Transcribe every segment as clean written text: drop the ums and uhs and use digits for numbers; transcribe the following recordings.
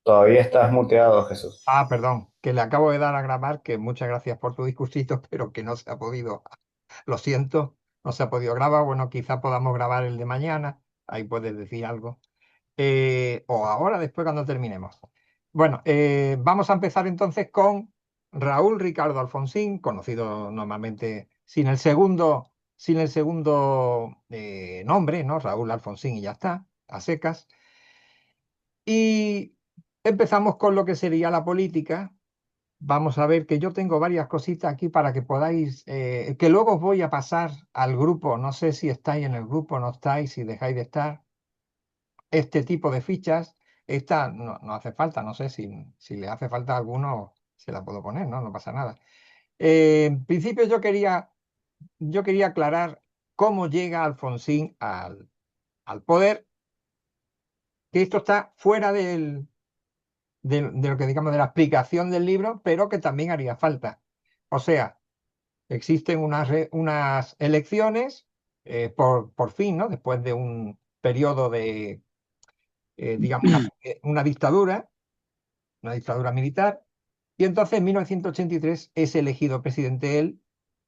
Todavía estás muteado, Jesús. Ah, perdón, que le acabo de dar a grabar, que muchas gracias por tu discursito, pero que no se ha podido, lo siento, no se ha podido grabar. Bueno, quizá podamos grabar el de mañana, ahí puedes decir algo. O ahora, después cuando terminemos. Bueno, vamos a empezar entonces con Raúl Ricardo Alfonsín, conocido normalmente sin el segundo nombre, ¿no? Raúl Alfonsín y ya está, a secas. Y empezamos con lo que sería la política. Vamos a ver que yo tengo varias cositas aquí para que podáis, que luego os voy a pasar al grupo. No sé si estáis en el grupo, no estáis, si dejáis de estar. Este tipo de fichas, esta no hace falta, no sé si le hace falta a alguno, se la puedo poner, ¿no? No pasa nada. En principio yo quería aclarar cómo llega Alfonsín al poder, que esto está fuera de lo que digamos de la explicación del libro, pero que también haría falta. O sea, existen unas elecciones por fin, ¿no? Después de un periodo de, digamos, una dictadura militar, y entonces en 1983 es elegido presidente él,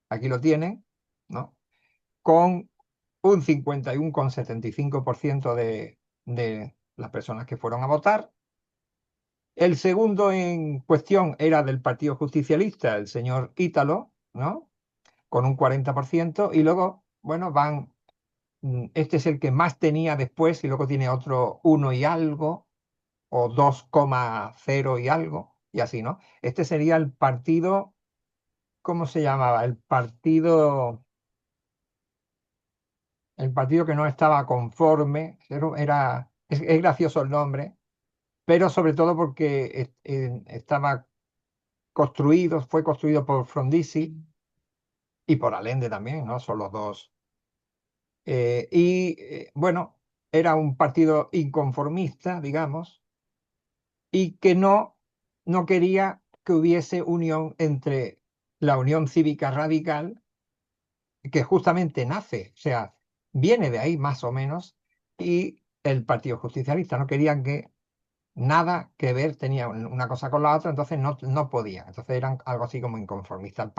aquí lo tienen, ¿no? Con un 51,75% de las personas que fueron a votar. El segundo en cuestión era del Partido Justicialista, el señor Ítalo, ¿no? Con un 40%, y luego, bueno, este es el que más tenía después, y luego tiene otro uno y algo, o 2,0 y algo, y así, ¿no? Este sería el partido, ¿cómo se llamaba? El partido que no estaba conforme, es gracioso el nombre, pero sobre todo porque fue construido por Frondizi y por Allende también, ¿no? Son los dos. Bueno, era un partido inconformista, digamos, y que no quería que hubiese unión entre la Unión Cívica Radical, que justamente nace, o sea, viene de ahí más o menos, y el Partido Justicialista. No querían que nada que ver, tenía una cosa con la otra, entonces no podían. Entonces eran algo así como inconformistas. El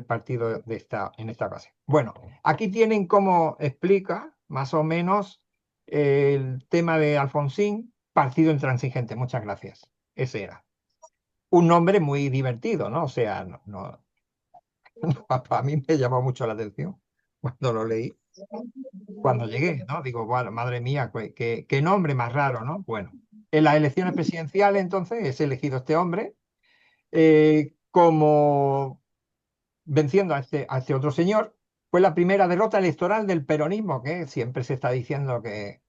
partido en esta ocasión. Bueno, aquí tienen cómo explica más o menos el tema de Alfonsín, partido intransigente. Muchas gracias. Ese era. Un nombre muy divertido, ¿no? O sea, para mí me llamó mucho la atención cuando lo leí, cuando llegué, ¿no? Digo, bueno, madre mía, qué nombre más raro, ¿no? Bueno, en las elecciones presidenciales entonces es elegido este hombre como venciendo a este otro señor. Fue la primera derrota electoral del peronismo, que siempre se está diciendo que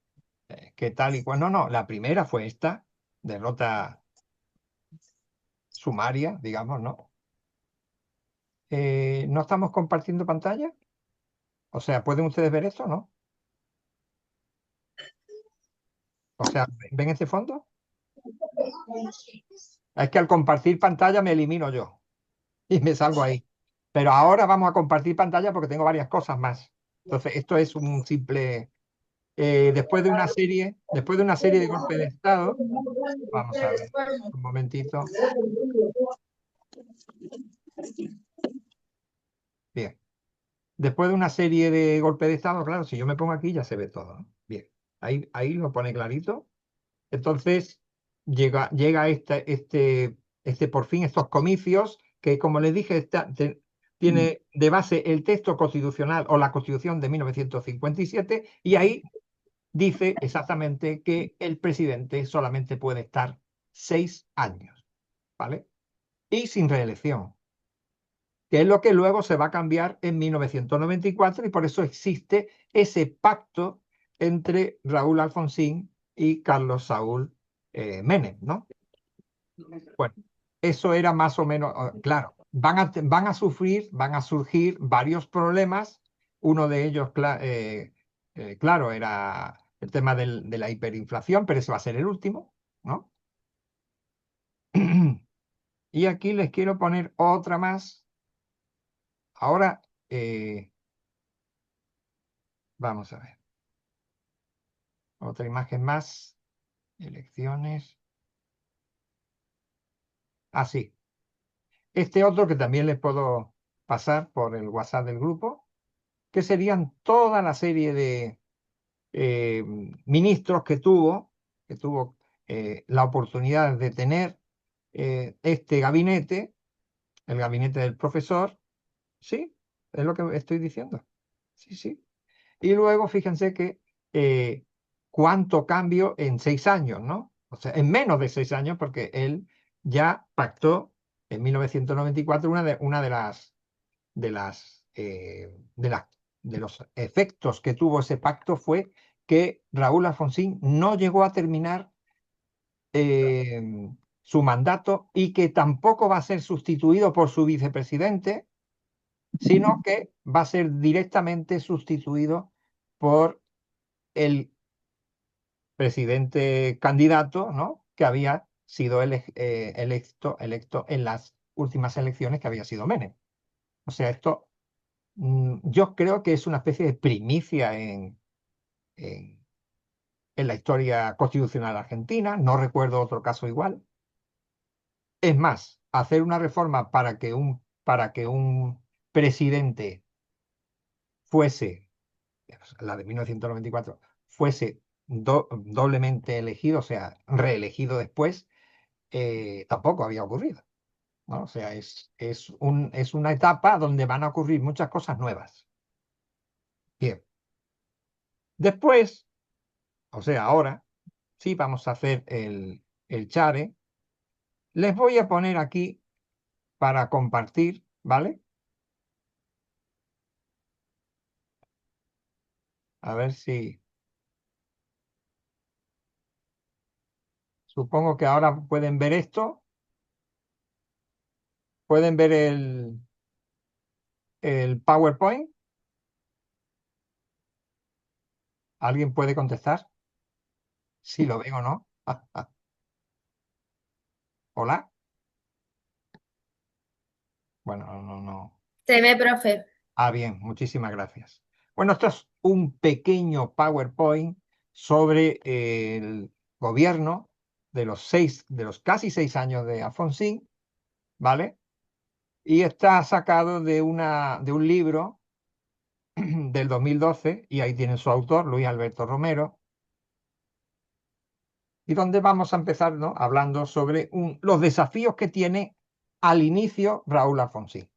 tal y cual. No, no, la primera fue esta, derrota sumaria, digamos, ¿no? ¿No estamos compartiendo pantalla? O sea, ¿pueden ustedes ver esto, no? O sea, ¿ven este fondo? Es que al compartir pantalla me elimino yo y me salgo ahí. Pero ahora vamos a compartir pantalla porque tengo varias cosas más. Entonces, esto es un simple. Después de una serie de golpes de Estado, vamos a ver, un momentito. Bien. Después de una serie de golpes de Estado, claro, si yo me pongo aquí ya se ve todo, ¿no? Bien. Ahí lo pone clarito. Entonces, llega por fin estos comicios que, como les dije, tiene de base el texto constitucional o la Constitución de 1957, y ahí dice exactamente que el presidente solamente puede estar 6 años, ¿vale? Y sin reelección, que es lo que luego se va a cambiar en 1994, y por eso existe ese pacto entre Raúl Alfonsín y Carlos Saúl Menem, ¿no? Bueno, eso era más o menos, claro, van a surgir varios problemas. Uno de ellos, claro, era el tema de la hiperinflación, pero ese va a ser el último, ¿no? Y aquí les quiero poner otra más. Ahora, vamos a ver, otra imagen más. Elecciones. así. Este otro que también les puedo pasar por el WhatsApp del grupo, que serían toda la serie de eh, ministros que tuvo la oportunidad de tener este gabinete, el gabinete del profesor. Sí, es lo que estoy diciendo. Sí, sí. Y luego fíjense que cuánto cambio en 6 años, ¿no? O sea, en menos de 6 años, porque él ya pactó en 1994 de las, de las, de los efectos que tuvo ese pacto fue que Raúl Alfonsín no llegó a terminar su mandato y que tampoco va a ser sustituido por su vicepresidente, sino que va a ser directamente sustituido por el presidente candidato, ¿no? Que había sido electo en las últimas elecciones, que había sido Menem. O sea, esto yo creo que es una especie de primicia en, en la historia constitucional argentina. No recuerdo otro caso igual. Es más, hacer una reforma para que un presidente fuese, la de 1994, fuese doblemente elegido, o sea, reelegido después, tampoco había ocurrido, ¿no? O sea, es una etapa donde van a ocurrir muchas cosas nuevas. Bien. Después, o sea, ahora sí vamos a hacer el share. Les voy a poner aquí para compartir, ¿vale? A ver si, supongo que ahora pueden ver esto, pueden ver el PowerPoint. ¿Alguien puede contestar? Si lo veo o no. Hola. Bueno, no, no. Se ve, profe. Ah, bien, muchísimas gracias. Bueno, esto es un pequeño PowerPoint sobre el gobierno de los casi 6 años de Alfonsín, ¿vale? Y está sacado de un libro del 2012, y ahí tiene su autor, Luis Alberto Romero, y donde vamos a empezar, ¿no? Hablando sobre los desafíos que tiene al inicio Raúl Alfonsín.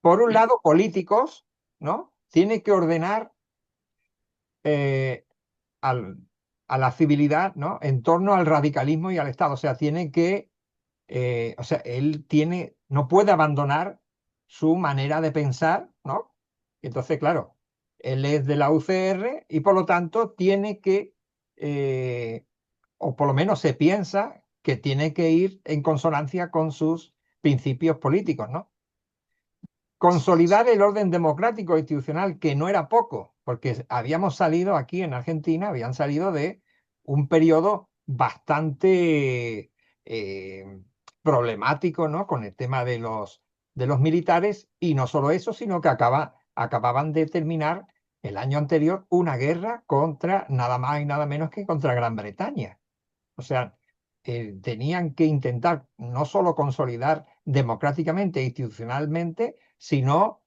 Por un lado, políticos, ¿no? Tiene que ordenar eh, al- a la civilidad, ¿no? En torno al radicalismo y al Estado. O sea, o sea, no puede abandonar su manera de pensar, ¿no? Entonces, claro, él es de la UCR y por lo tanto tiene que, eh, o por lo menos se piensa que tiene que ir en consonancia con sus principios políticos, ¿no? Consolidar el orden democrático e institucional, que no era poco, porque habíamos salido aquí en Argentina, habían salido de un periodo bastante problemático, ¿no? Con el tema de los militares, y no solo eso, sino que acababan de terminar el año anterior una guerra contra nada más y nada menos que contra Gran Bretaña. O sea, tenían que intentar no solo consolidar democráticamente e institucionalmente, sino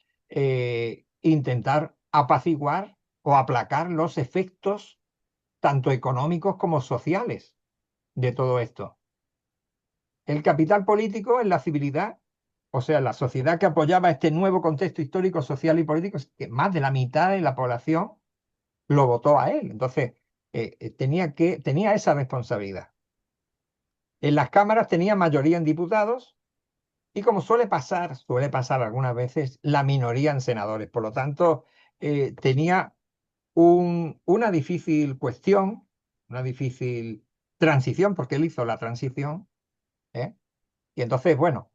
intentar apaciguar o aplacar los efectos tanto económicos como sociales de todo esto. El capital político en la civilidad, o sea, la sociedad que apoyaba este nuevo contexto histórico, social y político, es que más de la mitad de la población lo votó a él. Entonces, tenía esa responsabilidad. En las cámaras tenía mayoría en diputados y, como suele pasar algunas veces, la minoría en senadores. Por lo tanto, tenía una difícil cuestión, una difícil transición, porque él hizo la transición, ¿eh? Y entonces, bueno,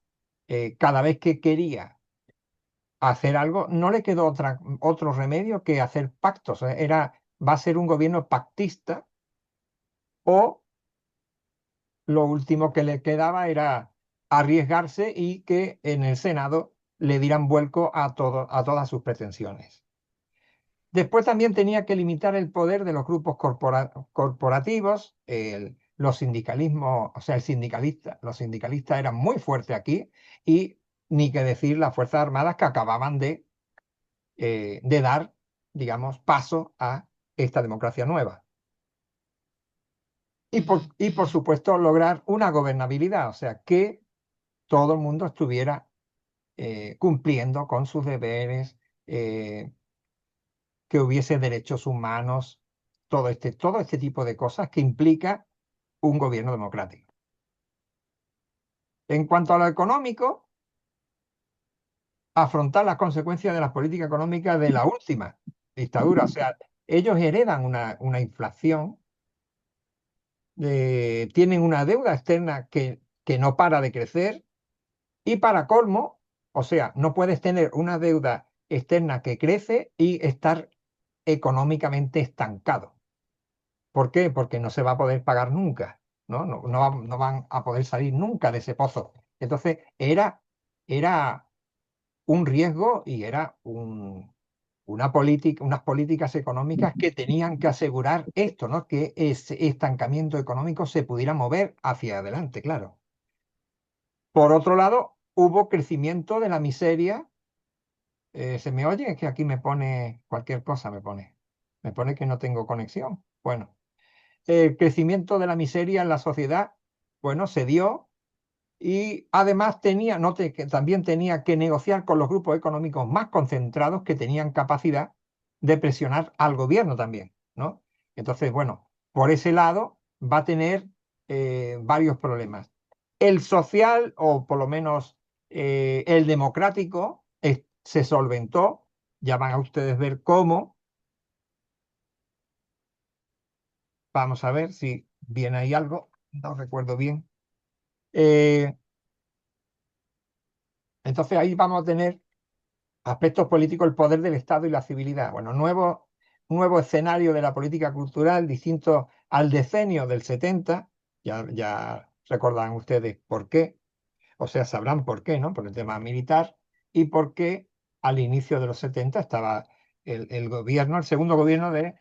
cada vez que quería hacer algo, no le quedó otro remedio que hacer pactos. Va a ser un gobierno pactista, o lo último que le quedaba era arriesgarse y que en el Senado le dieran vuelco a todas sus pretensiones. Después también tenía que limitar el poder de los grupos corporativos. los sindicalismos, o sea, los sindicalistas eran muy fuertes aquí y ni que decir las Fuerzas Armadas que acababan de dar, digamos, paso a esta democracia nueva. Y por supuesto lograr una gobernabilidad, o sea, que todo el mundo estuviera cumpliendo con sus deberes, que hubiese derechos humanos, todo este tipo de cosas que implica un gobierno democrático. En cuanto a lo económico, afrontar las consecuencias de las políticas económicas de la última dictadura. O sea, ellos heredan una inflación, tienen una deuda externa que no para de crecer y para colmo, o sea, no puedes tener una deuda externa que crece y estar económicamente estancado. ¿Por qué? Porque no se va a poder pagar nunca, ¿no? No van a poder salir nunca de ese pozo. Entonces, era un riesgo y era unas políticas económicas que tenían que asegurar esto, ¿no? Que ese estancamiento económico se pudiera mover hacia adelante, claro. Por otro lado, hubo crecimiento de la miseria. ¿Se me oye? Es que aquí me pone cualquier cosa, me pone. Me pone que no tengo conexión. Bueno, el crecimiento de la miseria en la sociedad, bueno, se dio y además tenía, note que también tenía que negociar con los grupos económicos más concentrados que tenían capacidad de presionar al gobierno también, ¿no? Entonces, bueno, por ese lado va a tener varios problemas. El social, o por lo menos el democrático, se solventó. Ya van a ustedes ver cómo. Vamos a ver si viene ahí algo. No recuerdo bien. Eh, entonces ahí vamos a tener aspectos políticos, el poder del Estado y la civilidad. Bueno, nuevo escenario de la política cultural distinto al decenio del 70. Ya recordarán ustedes por qué, o sea, sabrán por qué, ¿no? Por el tema militar y por qué al inicio de los 70 estaba el gobierno, el segundo gobierno de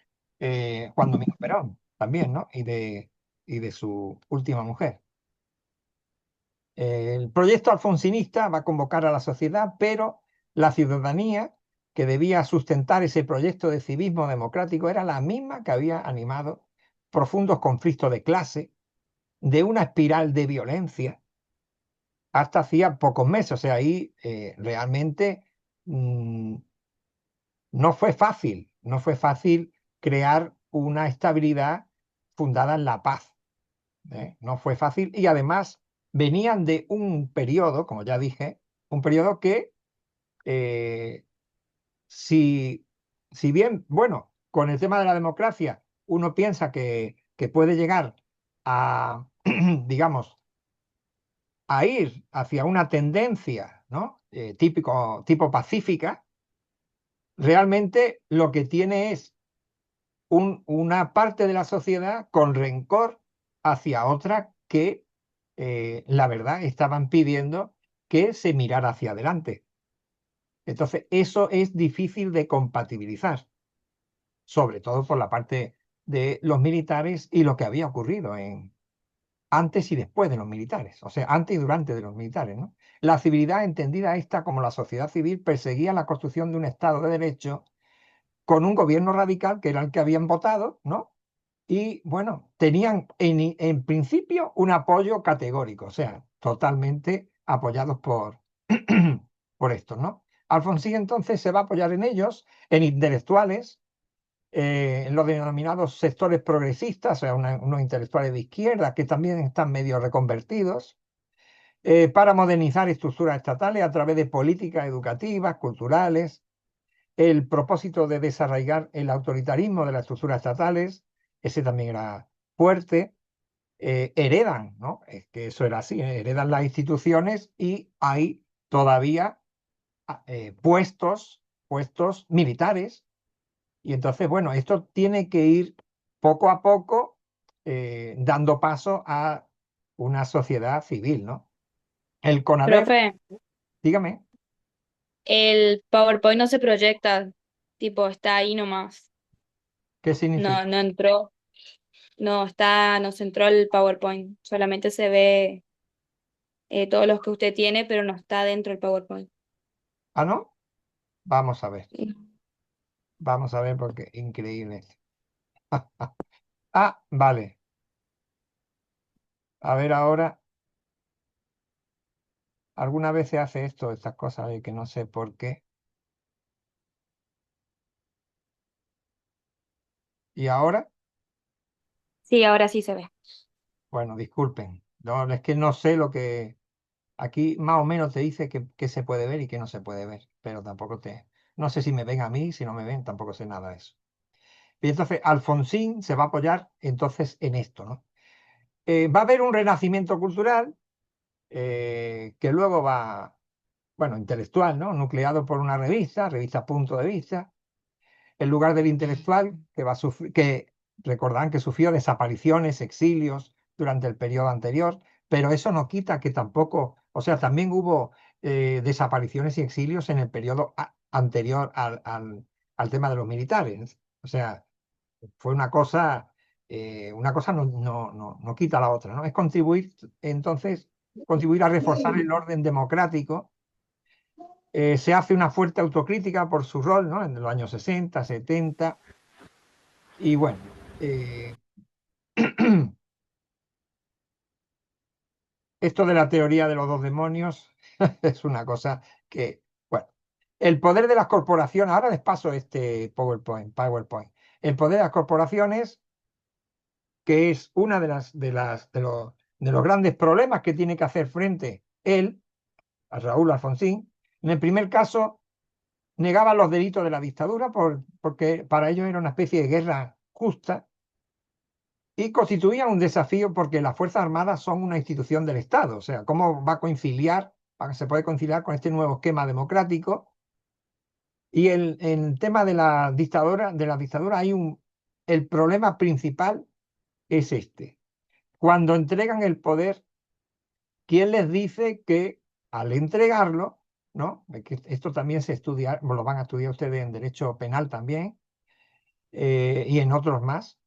Juan Domingo Perón, también, ¿no? Y de su última mujer. El proyecto alfonsinista va a convocar a la sociedad, pero la ciudadanía que debía sustentar ese proyecto de civismo democrático era la misma que había animado profundos conflictos de clase, de una espiral de violencia, hasta hacía pocos meses. O sea, ahí realmente mm, no fue fácil crear una estabilidad fundada en la paz. No fue fácil y además venían de un periodo, como ya dije, un periodo que eh, si, si bien, bueno, con el tema de la democracia uno piensa que puede llegar a, digamos, a ir hacia una tendencia, ¿no? Tipo pacífica, realmente lo que tiene es una parte de la sociedad con rencor hacia otra que, la verdad, estaban pidiendo que se mirara hacia adelante. Entonces, eso es difícil de compatibilizar, sobre todo por la parte de los militares y lo que había ocurrido antes y después de los militares, o sea, antes y durante de los militares, ¿no? La civilidad, entendida esta como la sociedad civil, perseguía la construcción de un Estado de Derecho con un gobierno radical que era el que habían votado, ¿no? Y bueno, tenían en principio un apoyo categórico, o sea, totalmente apoyados por estos, ¿no? Alfonsín entonces se va a apoyar en ellos, en intelectuales, en los denominados sectores progresistas, o sea, unos intelectuales de izquierda que también están medio reconvertidos, para modernizar estructuras estatales a través de políticas educativas, culturales, el propósito de desarraigar el autoritarismo de las estructuras estatales, ese también era fuerte. Heredan, ¿no? Es que eso era así, heredan las instituciones y hay todavía puestos militares. Y entonces, bueno, esto tiene que ir poco a poco dando paso a una sociedad civil, ¿no? El CONADEP, Profe, dígame, el PowerPoint no se proyecta, tipo, está ahí nomás. ¿qué significa? No, no entró. no se entró el PowerPoint, solamente se ve todos los que usted tiene, pero no está dentro del PowerPoint. ¿Ah, no? Vamos a ver. No. Vamos a ver porque increíble. Ah, vale. A ver ahora. Alguna vez se hace esto, estas cosas de que no sé por qué. ¿Y ahora? Sí, ahora sí se ve. Bueno, disculpen. No, es que no sé lo que... Aquí más o menos te dice que se puede ver y que no se puede ver, pero tampoco te... No sé si me ven a mí, si no me ven, tampoco sé nada de eso. Y entonces Alfonsín se va a apoyar entonces en esto, ¿no? Va a haber un renacimiento cultural que luego va, bueno, intelectual, ¿no? Nucleado por una revista Punto de Vista, en lugar del intelectual que va a sufrir, que recordarán que sufrió desapariciones, exilios durante el periodo anterior, pero eso no quita que tampoco, o sea, también hubo desapariciones y exilios en el periodo anterior al tema de los militares. O sea, fue una cosa no quita la otra, ¿no? Es contribuir, entonces, contribuir a reforzar el orden democrático. Se hace una fuerte autocrítica por su rol, ¿no? En los años 60, 70. Y bueno, esto de la teoría de los dos demonios es una cosa que, bueno, el poder de las corporaciones, ahora les paso este PowerPoint. El poder de las corporaciones, que es una de los grandes problemas que tiene que hacer frente él, a Raúl Alfonsín. En el primer caso, negaba los delitos de la dictadura porque para ellos era una especie de guerra justa y constituían un desafío porque las Fuerzas Armadas son una institución del Estado. O sea, ¿cómo va a conciliar, se puede conciliar con este nuevo esquema democrático? Y el tema de la dictadura el problema principal es este. Cuando entregan el poder, ¿quién les dice que al entregarlo, ¿no? Que esto también se estudia, lo van a estudiar ustedes en derecho penal también, y en otros más.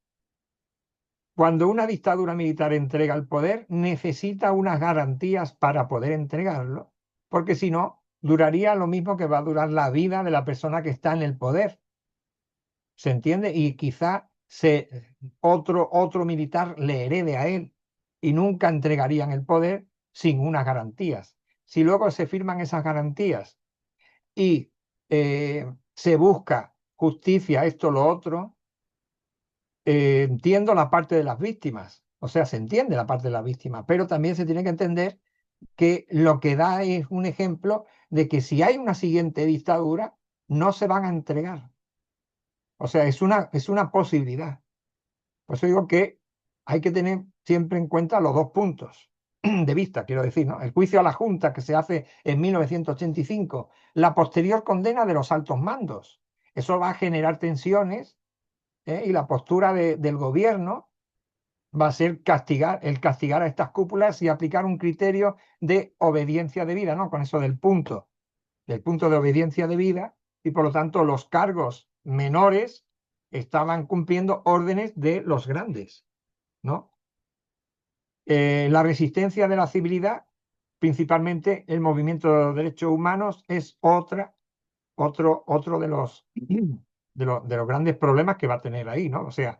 Cuando una dictadura militar entrega el poder, necesita unas garantías para poder entregarlo, porque si no, duraría lo mismo que va a durar la vida de la persona que está en el poder. ¿Se entiende? Y quizá otro militar le herede a él y nunca entregarían el poder sin unas garantías. Si luego se firman esas garantías y se busca justicia, esto, lo otro, entiendo la parte de las víctimas, o sea, se entiende la parte de las víctimas, pero también se tiene que entender que lo que da es un ejemplo de que si hay una siguiente dictadura, no se van a entregar. O sea, es una posibilidad. Por eso digo que hay que tener siempre en cuenta los dos puntos de vista, quiero decir, ¿no? El juicio a la Junta que se hace en 1985, la posterior condena de los altos mandos. Eso va a generar tensiones, y la postura del gobierno va a ser castigar a estas cúpulas y aplicar un criterio de obediencia debida, ¿no? Con eso del punto de obediencia debida, y por lo tanto los cargos menores estaban cumpliendo órdenes de los grandes, ¿no? La resistencia de la civilidad, principalmente el movimiento de derechos humanos, es otro de los grandes problemas que va a tener ahí, ¿no? O sea,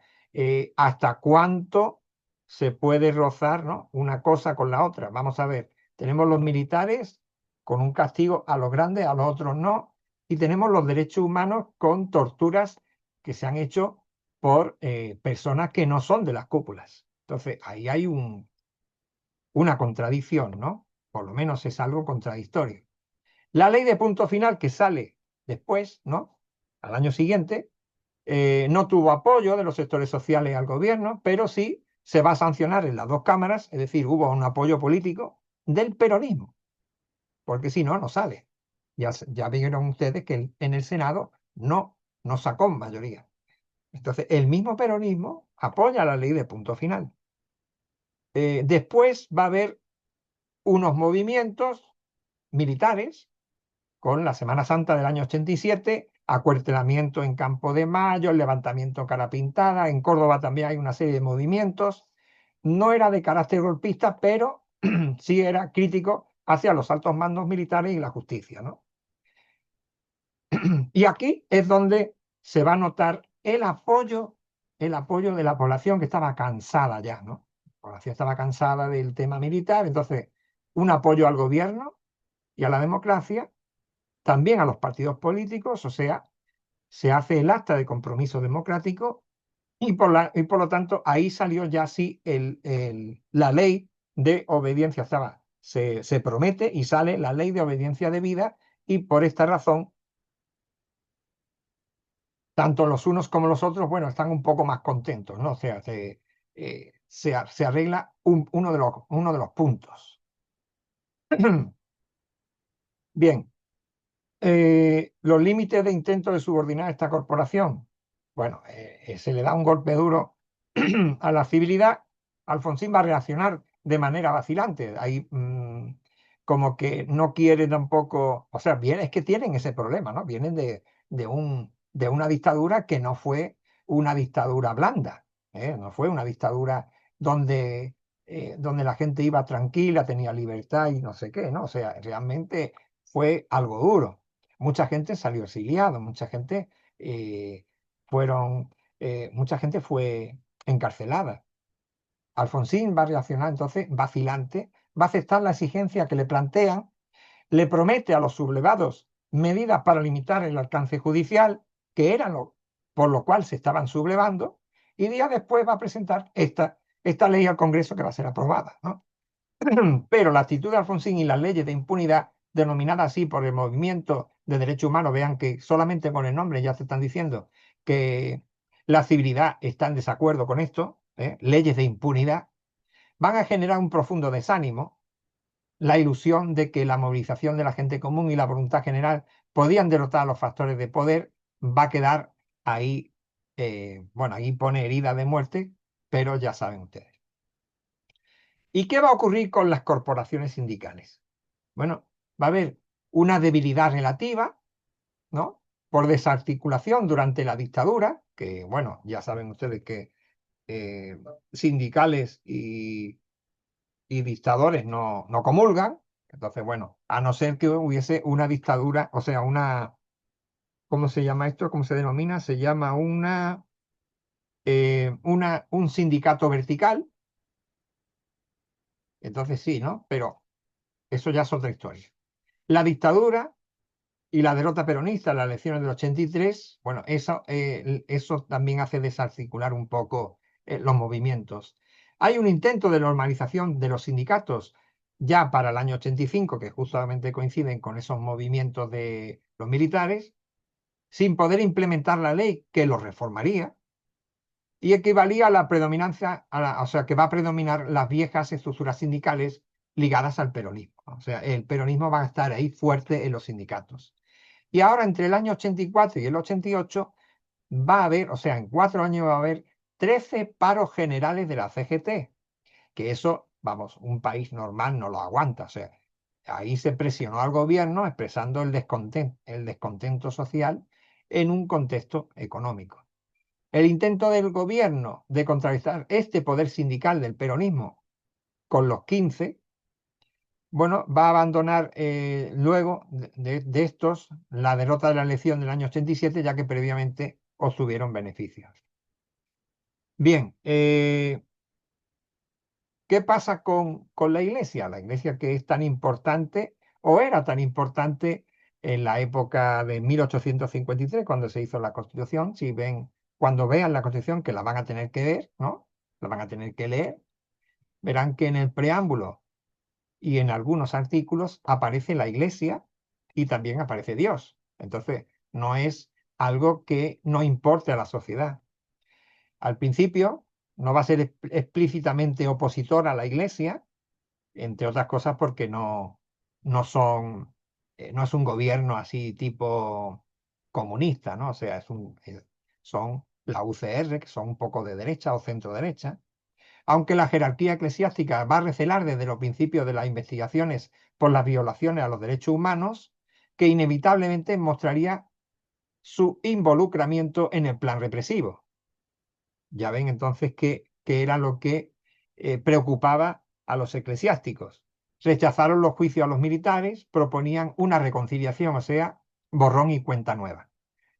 hasta cuánto se puede rozar, ¿no? Una cosa con la otra. Vamos a ver, tenemos los militares con un castigo a los grandes, a los otros no, y tenemos los derechos humanos con torturas que se han hecho por personas que no son de las cúpulas. Entonces, ahí hay una contradicción, ¿no? Por lo menos es algo contradictorio. La ley de punto final que sale después, ¿no? Al año siguiente, no tuvo apoyo de los sectores sociales al gobierno, pero sí se va a sancionar en las dos cámaras, es decir, hubo un apoyo político del peronismo, porque si no, no sale. Ya vieron ustedes que en el Senado no sacó mayoría. Entonces, el mismo peronismo apoya la ley de punto final. Después va a haber unos movimientos militares con la Semana Santa del año 87, acuartelamiento en Campo de Mayo, el levantamiento Cara Pintada, en Córdoba también hay una serie de movimientos. No era de carácter golpista, pero sí era crítico hacia los altos mandos militares y la justicia, ¿no? Y aquí es donde se va a notar el apoyo de la población que estaba cansada ya, ¿no? La población estaba cansada del tema militar, entonces un apoyo al gobierno y a la democracia, también a los partidos políticos, o sea, se hace el acta de compromiso democrático y por lo tanto ahí salió ya sí la ley de obediencia, se promete y sale la ley de obediencia debida y por esta razón tanto los unos como los otros, bueno, están un poco más contentos, ¿no? O sea, se arregla uno de los puntos. Bien, los límites de intento de subordinar esta corporación. Bueno, se le da un golpe duro a la civilidad. Alfonsín va a reaccionar de manera vacilante. Ahí como que no quiere tampoco, o sea, bien, es que tienen ese problema, ¿no? Vienen de una dictadura que no fue una dictadura blanda, ¿eh? No fue una dictadura donde la gente iba tranquila, tenía libertad y no sé qué, ¿no? O sea, realmente fue algo duro. Mucha gente salió exiliado, eh, mucha gente fue encarcelada. Alfonsín va a reaccionar entonces vacilante, va a aceptar la exigencia que le plantean, le promete a los sublevados medidas para limitar el alcance judicial, que era por lo cual se estaban sublevando, y días después va a presentar esta ley al Congreso que va a ser aprobada, ¿no? Pero la actitud de Alfonsín y las leyes de impunidad, denominadas así por el movimiento de derechos humanos, vean que solamente con el nombre ya se están diciendo que la civilidad está en desacuerdo con esto, leyes de impunidad, van a generar un profundo desánimo, la ilusión de que la movilización de la gente común y la voluntad general podían derrotar a los factores de poder, va a quedar ahí, bueno, ahí pone herida de muerte, pero ya saben ustedes. ¿Y qué va a ocurrir con las corporaciones sindicales? Bueno, va a haber una debilidad relativa, ¿no? Por desarticulación durante la dictadura, que, bueno, ya saben ustedes que sindicales y dictadores no comulgan. Entonces, bueno, a no ser que hubiese una dictadura, o sea, ¿cómo se llama esto? ¿Cómo se denomina? Se llama un sindicato vertical. Entonces sí, ¿no? Pero eso ya es otra historia. La dictadura y la derrota peronista en las elecciones del 83, bueno, eso también hace desarticular un poco los movimientos. Hay un intento de normalización de los sindicatos ya para el año 85, que justamente coinciden con esos movimientos de los militares, sin poder implementar la ley que los reformaría y equivalía a la predominancia, o sea, que va a predominar las viejas estructuras sindicales ligadas al peronismo. O sea, el peronismo va a estar ahí fuerte en los sindicatos. Y ahora, entre el año 84 y el 88, va a haber, o sea, en 4 años va a haber 13 paros generales de la CGT, que eso, vamos, un país normal no lo aguanta. O sea, ahí se presionó al gobierno expresando el descontento social en un contexto económico. El intento del gobierno de contrarrestar este poder sindical del peronismo con los 15, bueno, va a abandonar luego de estos la derrota de la elección del año 87, ya que previamente obtuvieron beneficios. Bien, ¿qué pasa con la Iglesia? La Iglesia, que es tan importante o era tan importante en la época de 1853, cuando se hizo la Constitución. Cuando vean la Constitución, que la van a tener que ver, ¿no? La van a tener que leer, verán que en el preámbulo y en algunos artículos aparece la Iglesia y también aparece Dios. Entonces, no es algo que no importe a la sociedad. Al principio, no va a ser explícitamente opositor a la Iglesia, entre otras cosas porque no es un gobierno así tipo comunista, ¿no? O sea, son la UCR, que son un poco de derecha o centro derecha, aunque la jerarquía eclesiástica va a recelar desde los principios de las investigaciones por las violaciones a los derechos humanos, que inevitablemente mostraría su involucramiento en el plan represivo. Ya ven entonces que era lo que preocupaba a los eclesiásticos. Rechazaron los juicios a los militares, proponían una reconciliación, o sea, borrón y cuenta nueva.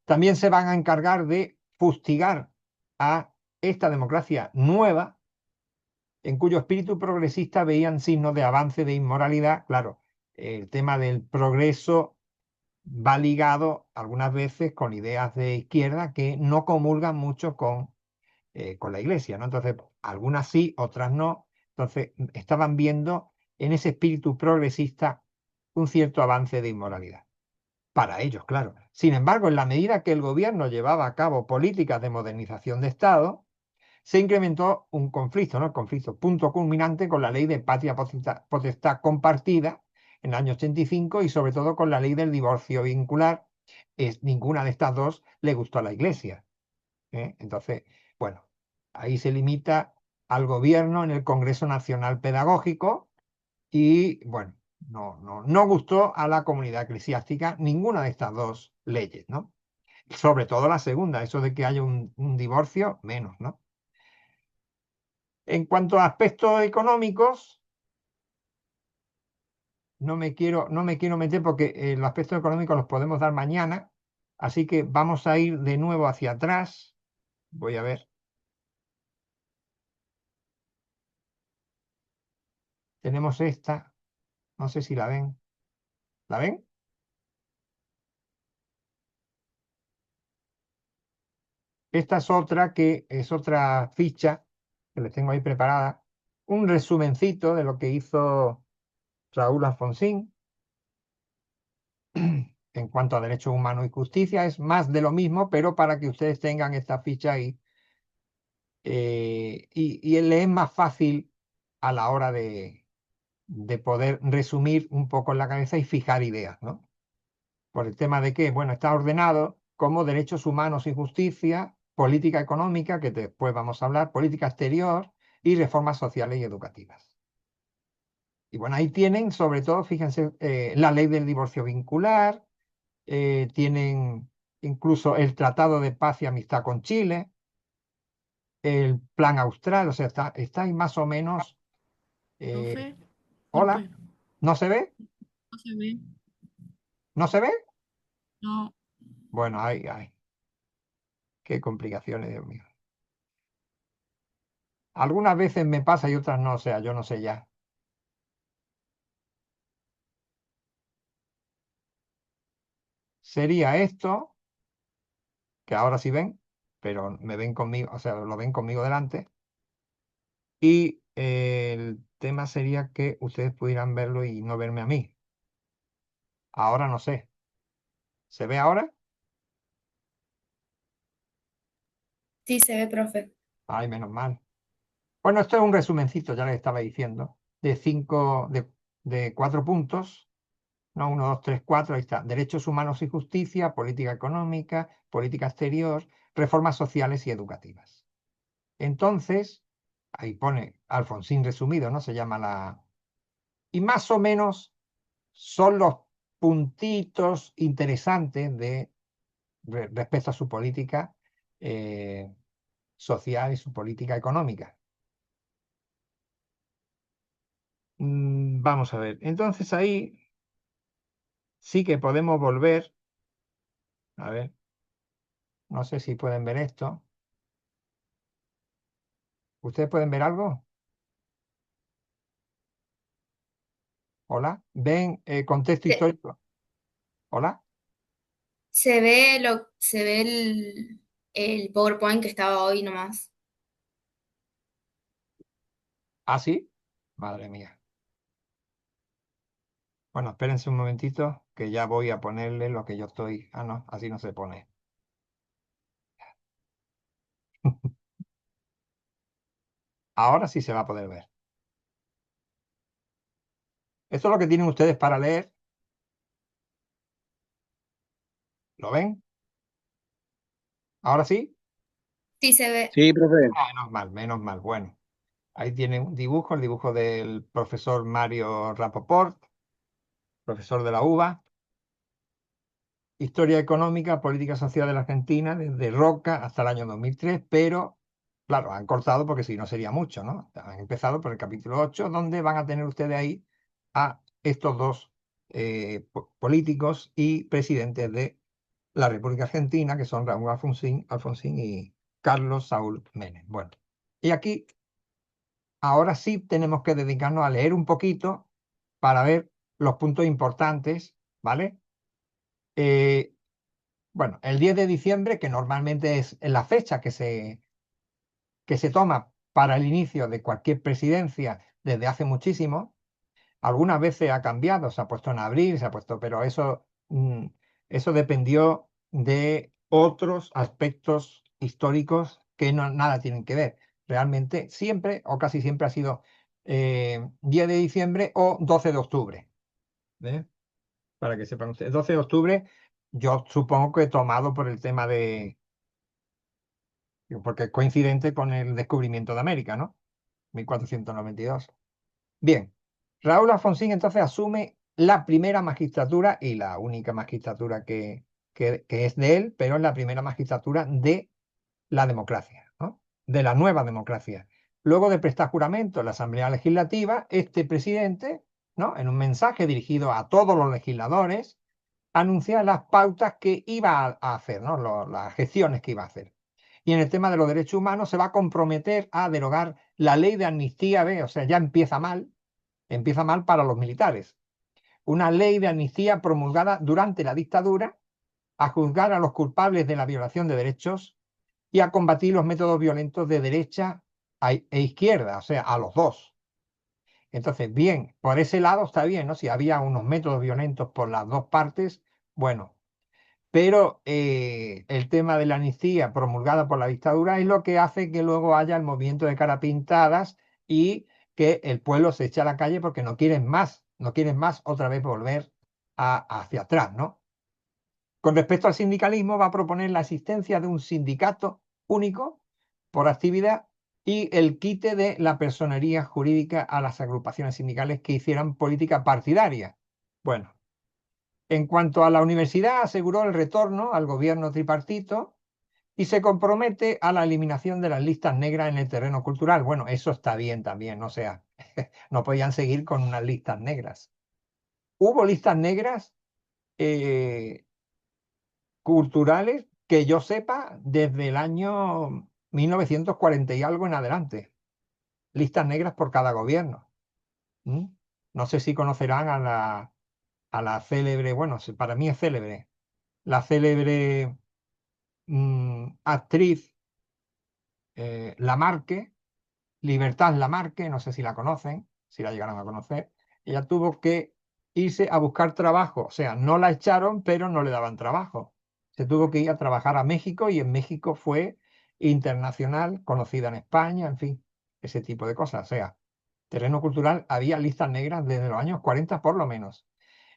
También se van a encargar de fustigar a esta democracia nueva, en cuyo espíritu progresista veían signos de avance de inmoralidad. Claro, el tema del progreso va ligado algunas veces con ideas de izquierda que no comulgan mucho con la iglesia, ¿no? Entonces, algunas sí, otras no. Entonces, estaban viendo en ese espíritu progresista un cierto avance de inmoralidad. Para ellos, claro. Sin embargo, en la medida que el gobierno llevaba a cabo políticas de modernización de Estado, se incrementó un conflicto, ¿no? El conflicto punto culminante con la ley de patria potestad compartida en el año 85 y sobre todo con la ley del divorcio vincular. Ninguna de estas dos le gustó a la iglesia. Entonces, bueno, ahí se limita al gobierno en el Congreso Nacional Pedagógico y, bueno, no gustó a la comunidad eclesiástica ninguna de estas dos leyes, ¿no? Sobre todo la segunda, eso de que haya un divorcio, menos, ¿no? En cuanto a aspectos económicos, no me quiero meter porque los aspectos económicos los podemos dar mañana, así que vamos a ir de nuevo hacia atrás. Voy a ver. Tenemos esta, no sé si la ven. ¿La ven? Esta es otra que es otra ficha que les tengo ahí preparada. Un resumencito de lo que hizo Raúl Alfonsín en cuanto a derechos humanos y justicia. Es más de lo mismo, pero para que ustedes tengan esta ficha ahí. Y le es más fácil a la hora de poder resumir un poco en la cabeza y fijar ideas, ¿no? Por el tema de que, bueno, está ordenado como derechos humanos y justicia, política económica, que después vamos a hablar, política exterior y reformas sociales y educativas. Y bueno, ahí tienen, sobre todo, fíjense, la ley del divorcio vincular, tienen incluso el Tratado de Paz y Amistad con Chile, el Plan Austral, o sea, está ahí más o menos. Profe, Hola, disculpe, ¿no se ve? no se ve. ¿No se ve? No, Bueno, ay, qué complicaciones, Dios mío. Algunas veces me pasa y otras no, o sea, yo no sé ya. Sería esto, que ahora sí ven, pero me ven conmigo, o sea, lo ven conmigo delante. Y el tema sería que ustedes pudieran verlo y no verme a mí. Ahora no sé. ¿Se ve ahora? Sí, se ve, profe. Ay, menos mal. Bueno, esto es un resumencito, ya les estaba diciendo, de 4 puntos. No, 1, 2, 3, 4, ahí está. Derechos humanos y justicia, política económica, política exterior, reformas sociales y educativas. Entonces, ahí pone Alfonsín resumido, ¿no? Se llama la... Y más o menos son los puntitos interesantes respecto a su política social y su política económica. Vamos a ver. Entonces ahí sí que podemos volver. A ver, no sé si pueden ver esto. ¿Ustedes pueden ver algo? Hola. ¿Ven contexto Se, histórico? Hola. se ve el PowerPoint que estaba hoy nomás. ¿Ah, sí? Madre mía. Bueno, espérense un momentito que ya voy a ponerle lo que yo estoy. Ah, no, así no se pone. Ahora sí se va a poder ver. Esto es lo que tienen ustedes para leer. ¿Lo ven? ¿Ahora sí? Sí, se ve. Sí, profe. Ah, menos mal, menos mal. Bueno, ahí tienen un dibujo, el dibujo del profesor Mario Rapoport, profesor de la UBA. Historia económica, política social de la Argentina, desde Roca hasta el año 2003, pero claro, han cortado porque si no sería mucho, ¿no? Han empezado por el capítulo 8, donde van a tener ustedes ahí a estos dos políticos y presidentes de la República Argentina, que son Raúl Alfonsín y Carlos Saúl Menem. Bueno, y aquí ahora sí tenemos que dedicarnos a leer un poquito para ver los puntos importantes, ¿vale? Bueno, el 10 de diciembre, que normalmente es la fecha que se toma para el inicio de cualquier presidencia desde hace muchísimo, algunas veces ha cambiado, se ha puesto en abril, se ha puesto, pero eso dependió de otros aspectos históricos que nada tienen que ver. Realmente siempre o casi siempre ha sido 10 de diciembre o 12 de octubre. ¿Eh? Para que sepan ustedes. 12 de octubre, yo supongo que tomado por el tema porque es coincidente con el descubrimiento de América, ¿no? 1492. Bien, Raúl Alfonsín entonces asume la primera magistratura y la única magistratura que es de él, pero es la primera magistratura de la democracia, ¿no? De la nueva democracia. Luego de prestar juramento en la Asamblea Legislativa, este presidente, ¿no? En un mensaje dirigido a todos los legisladores, anuncia las pautas que iba a hacer, ¿no? Las gestiones que iba a hacer. Y en el tema de los derechos humanos se va a comprometer a derogar la ley de amnistía, ¿ve? O sea, ya empieza mal para los militares. Una ley de amnistía promulgada durante la dictadura, a juzgar a los culpables de la violación de derechos y a combatir los métodos violentos de derecha e izquierda, o sea, a los dos. Entonces, bien, por ese lado está bien, ¿no? Si había unos métodos violentos por las dos partes, bueno, pero el tema de la amnistía promulgada por la dictadura es lo que hace que luego haya el movimiento de cara pintadas y que el pueblo se eche a la calle porque no quieren más otra vez volver hacia atrás, ¿no? Con respecto al sindicalismo, va a proponer la existencia de un sindicato único por actividad y el quite de la personería jurídica a las agrupaciones sindicales que hicieran política partidaria. Bueno, en cuanto a la universidad, aseguró el retorno al gobierno tripartito y se compromete a la eliminación de las listas negras en el terreno cultural. Bueno, eso está bien también, o sea, no podían seguir con unas listas negras. Hubo listas negras culturales que yo sepa desde el año 1940 y algo en adelante. Listas negras por cada gobierno. ¿Mm? No sé si conocerán a la célebre, bueno, para mí es célebre, la célebre actriz Lamarque, Libertad Lamarque, no sé si la conocen, si la llegaron a conocer. Ella tuvo que irse a buscar trabajo, o sea, no la echaron, pero no le daban trabajo. Se tuvo que ir a trabajar a México y en México fue internacional, conocida en España, en fin, ese tipo de cosas. O sea, terreno cultural había listas negras desde los años 40 por lo menos.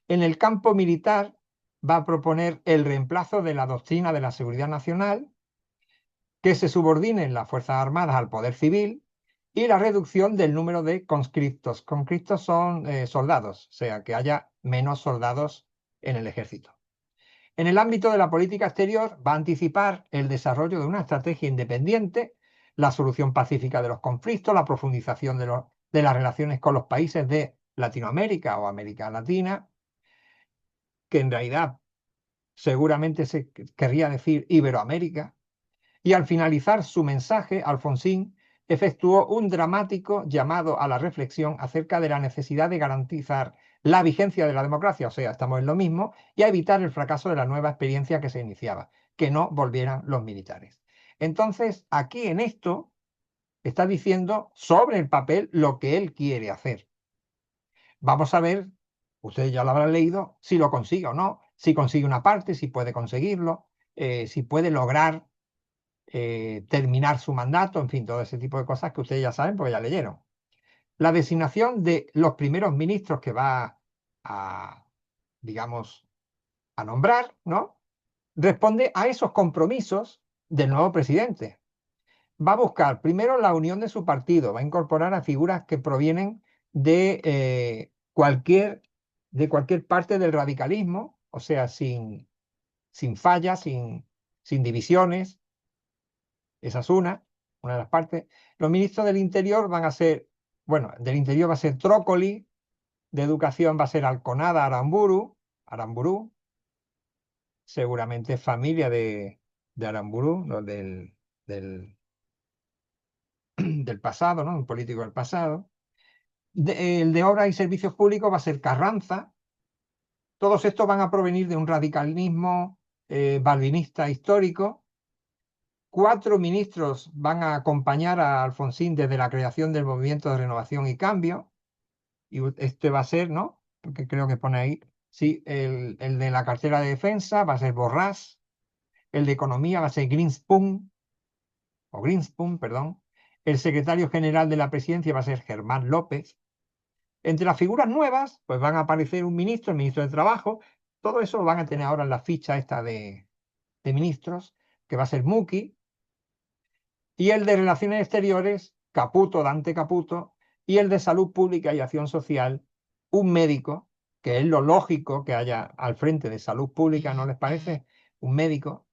En el campo militar va a proponer el reemplazo de la doctrina de la seguridad nacional, que se subordinen las Fuerzas Armadas al poder civil y la reducción del número de conscriptos. Conscriptos son soldados, o sea, que haya menos soldados en el ejército. En el ámbito de la política exterior va a anticipar el desarrollo de una estrategia independiente, la solución pacífica de los conflictos, la profundización de las relaciones con los países de Latinoamérica o América Latina, que en realidad seguramente se querría decir Iberoamérica. Y al finalizar su mensaje, Alfonsín efectuó un dramático llamado a la reflexión acerca de la necesidad de garantizar la vigencia de la democracia, o sea, estamos en lo mismo, y a evitar el fracaso de la nueva experiencia que se iniciaba, que no volvieran los militares. Entonces, aquí en esto está diciendo sobre el papel lo que él quiere hacer. Vamos a ver, ustedes ya lo habrán leído, si lo consigue o no, si consigue una parte, si puede conseguirlo, si puede lograr terminar su mandato, en fin, todo ese tipo de cosas que ustedes ya saben porque ya leyeron. La designación de los primeros ministros que va a, digamos, a nombrar, ¿no? Responde a esos compromisos del nuevo presidente. Va a buscar primero la unión de su partido, va a incorporar a figuras que provienen de cualquier parte del radicalismo, o sea, sin sin fallas, sin divisiones. Esa es una de las partes. Los ministros del Interior van a ser, bueno, del Interior va a ser Trócoli, de Educación va a ser Alconada Aramburu, seguramente familia de Aramburu, ¿no? del pasado, ¿no? Un político del pasado. El de Obras y Servicios Públicos va a ser Carranza. Todos estos van a provenir de un radicalismo balvinista histórico. 4 ministros van a acompañar a Alfonsín desde la creación del Movimiento de Renovación y Cambio. Y este va a ser, ¿no? Porque creo que pone ahí. Sí, el de la cartera de defensa va a ser Borrás. El de Economía va a ser Greenspoon, perdón. El secretario general de la presidencia va a ser Germán López. Entre las figuras nuevas, pues van a aparecer un ministro, el ministro de Trabajo. Todo eso lo van a tener ahora en la ficha esta de ministros, que va a ser Muki. Y el de Relaciones Exteriores, Dante Caputo. Y el de Salud Pública y Acción Social, un médico, que es lo lógico que haya al frente de Salud Pública, ¿no les parece? Un médico,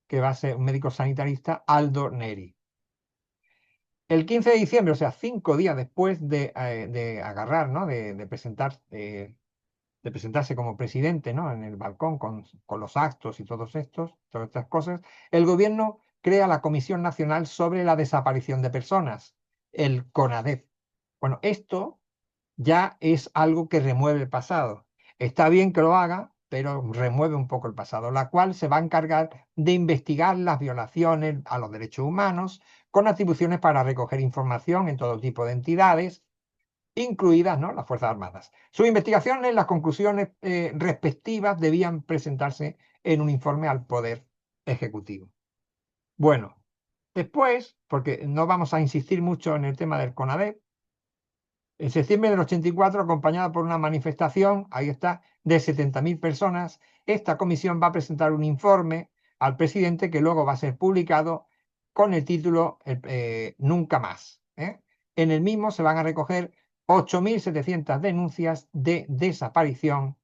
que va a ser un médico sanitarista, Aldo Neri. El 15 de diciembre, o sea, 5 días después de agarrar, ¿no? de presentarse como presidente, ¿no? En el balcón con los actos y todas estas cosas, el gobierno crea la Comisión Nacional sobre la Desaparición de Personas, el CONADEP. Bueno, esto ya es algo que remueve el pasado. Está bien que lo haga, pero remueve un poco el pasado, la cual se va a encargar de investigar las violaciones a los derechos humanos, con atribuciones para recoger información en todo tipo de entidades, incluidas, ¿no? las Fuerzas Armadas. Sus investigaciones, las conclusiones respectivas debían presentarse en un informe al Poder Ejecutivo. Bueno, después, porque no vamos a insistir mucho en el tema del CONADEP, en septiembre del 84, acompañada por una manifestación, ahí está, de 70.000 personas, esta comisión va a presentar un informe al presidente que luego va a ser publicado con el título Nunca más. En el mismo se van a recoger 8.700 denuncias de desaparición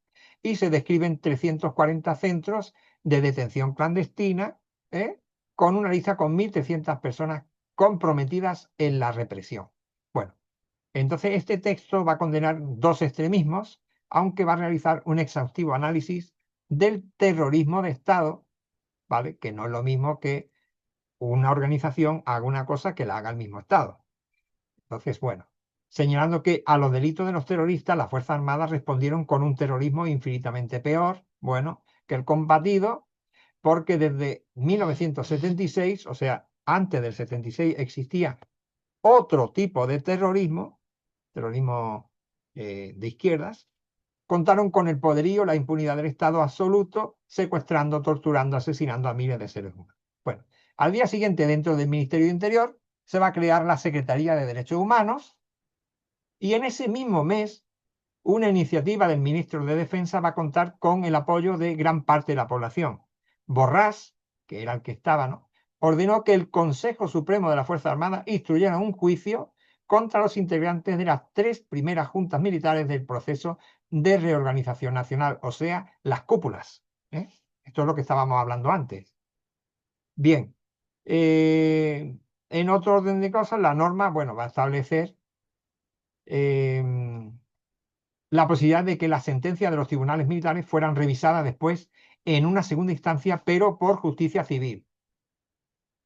y se describen 340 centros de detención clandestina, con una lista con 1.300 personas comprometidas en la represión. Bueno, entonces este texto va a condenar 2 extremismos, aunque va a realizar un exhaustivo análisis del terrorismo de Estado, ¿vale? Que no es lo mismo que una organización haga una cosa que la haga el mismo Estado. Entonces, bueno, señalando que a los delitos de los terroristas las Fuerzas Armadas respondieron con un terrorismo infinitamente peor, bueno, que el combatido, porque desde 1976, o sea, antes del 76, existía otro tipo de terrorismo de izquierdas, contaron con el poderío, la impunidad del Estado absoluto, secuestrando, torturando, asesinando a miles de seres humanos. Bueno, al día siguiente, dentro del Ministerio de Interior, se va a crear la Secretaría de Derechos Humanos y en ese mismo mes, una iniciativa del ministro de Defensa va a contar con el apoyo de gran parte de la población. Borrás, que era el que estaba, ¿no?, ordenó que el Consejo Supremo de la Fuerza Armada instruyera un juicio contra los integrantes de las 3 primeras juntas militares del proceso de reorganización nacional, o sea, las cúpulas. Esto es lo que estábamos hablando antes. Bien, en otro orden de cosas, la norma, bueno, va a establecer la posibilidad de que las sentencias de los tribunales militares fueran revisadas después en una segunda instancia, pero por justicia civil.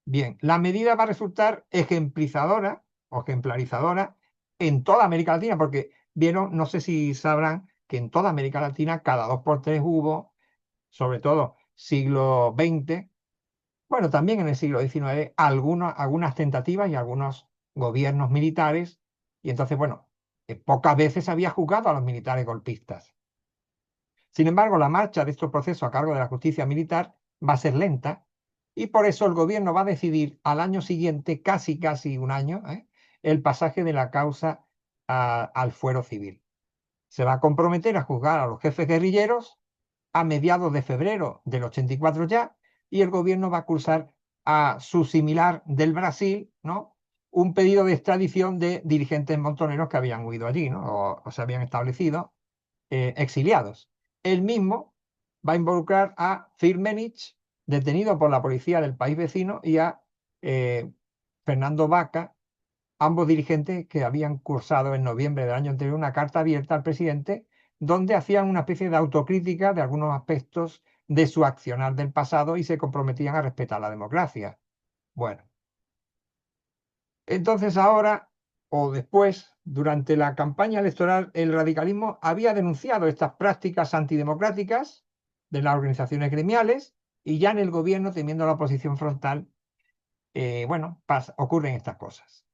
Bien, la medida va a resultar ejemplarizadora en toda América Latina, porque vieron, no sé si sabrán, que en toda América Latina cada 2 por 3 hubo, sobre todo siglo XX, bueno, también en el siglo XIX, algunas tentativas y algunos gobiernos militares, y entonces, bueno, pocas veces había juzgado a los militares golpistas. Sin embargo, la marcha de estos procesos a cargo de la justicia militar va a ser lenta y por eso el gobierno va a decidir al año siguiente, casi un año, el pasaje de la causa al fuero civil. Se va a comprometer a juzgar a los jefes guerrilleros a mediados de febrero del 84 ya, y el gobierno va a cursar a su similar del Brasil, ¿no?, un pedido de extradición de dirigentes montoneros que habían huido allí, ¿no?, o se habían establecido exiliados. El mismo va a involucrar a Firmenich, detenido por la policía del país vecino, y a Fernando Vaca, ambos dirigentes que habían cursado en noviembre del año anterior una carta abierta al presidente donde hacían una especie de autocrítica de algunos aspectos de su accionar del pasado y se comprometían a respetar la democracia. Bueno, entonces ahora o después, durante la campaña electoral, el radicalismo había denunciado estas prácticas antidemocráticas de las organizaciones gremiales y ya en el gobierno, temiendo la oposición frontal, ocurren estas cosas.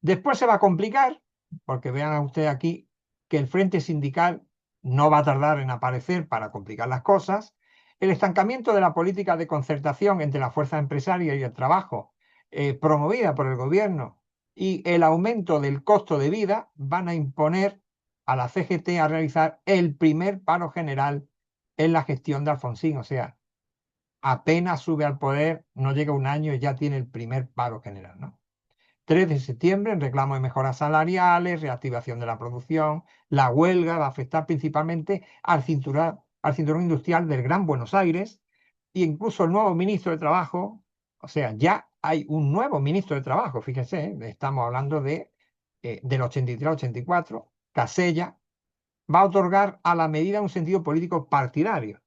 Después se va a complicar, porque vean ustedes aquí que el frente sindical no va a tardar en aparecer para complicar las cosas. El estancamiento de la política de concertación entre la fuerza empresaria y el trabajo, promovida por el gobierno, y el aumento del costo de vida van a imponer a la CGT a realizar el primer paro general en la gestión de Alfonsín. O sea, apenas sube al poder, no llega un año y ya tiene el primer paro general, ¿no? 3 de septiembre, en reclamo de mejoras salariales, reactivación de la producción. La huelga va a afectar principalmente al cinturón industrial del Gran Buenos Aires e incluso el nuevo ministro de Trabajo. O sea, ya hay un nuevo ministro de Trabajo, fíjense, estamos hablando del 83-84, Casella, va a otorgar a la medida un sentido político partidario.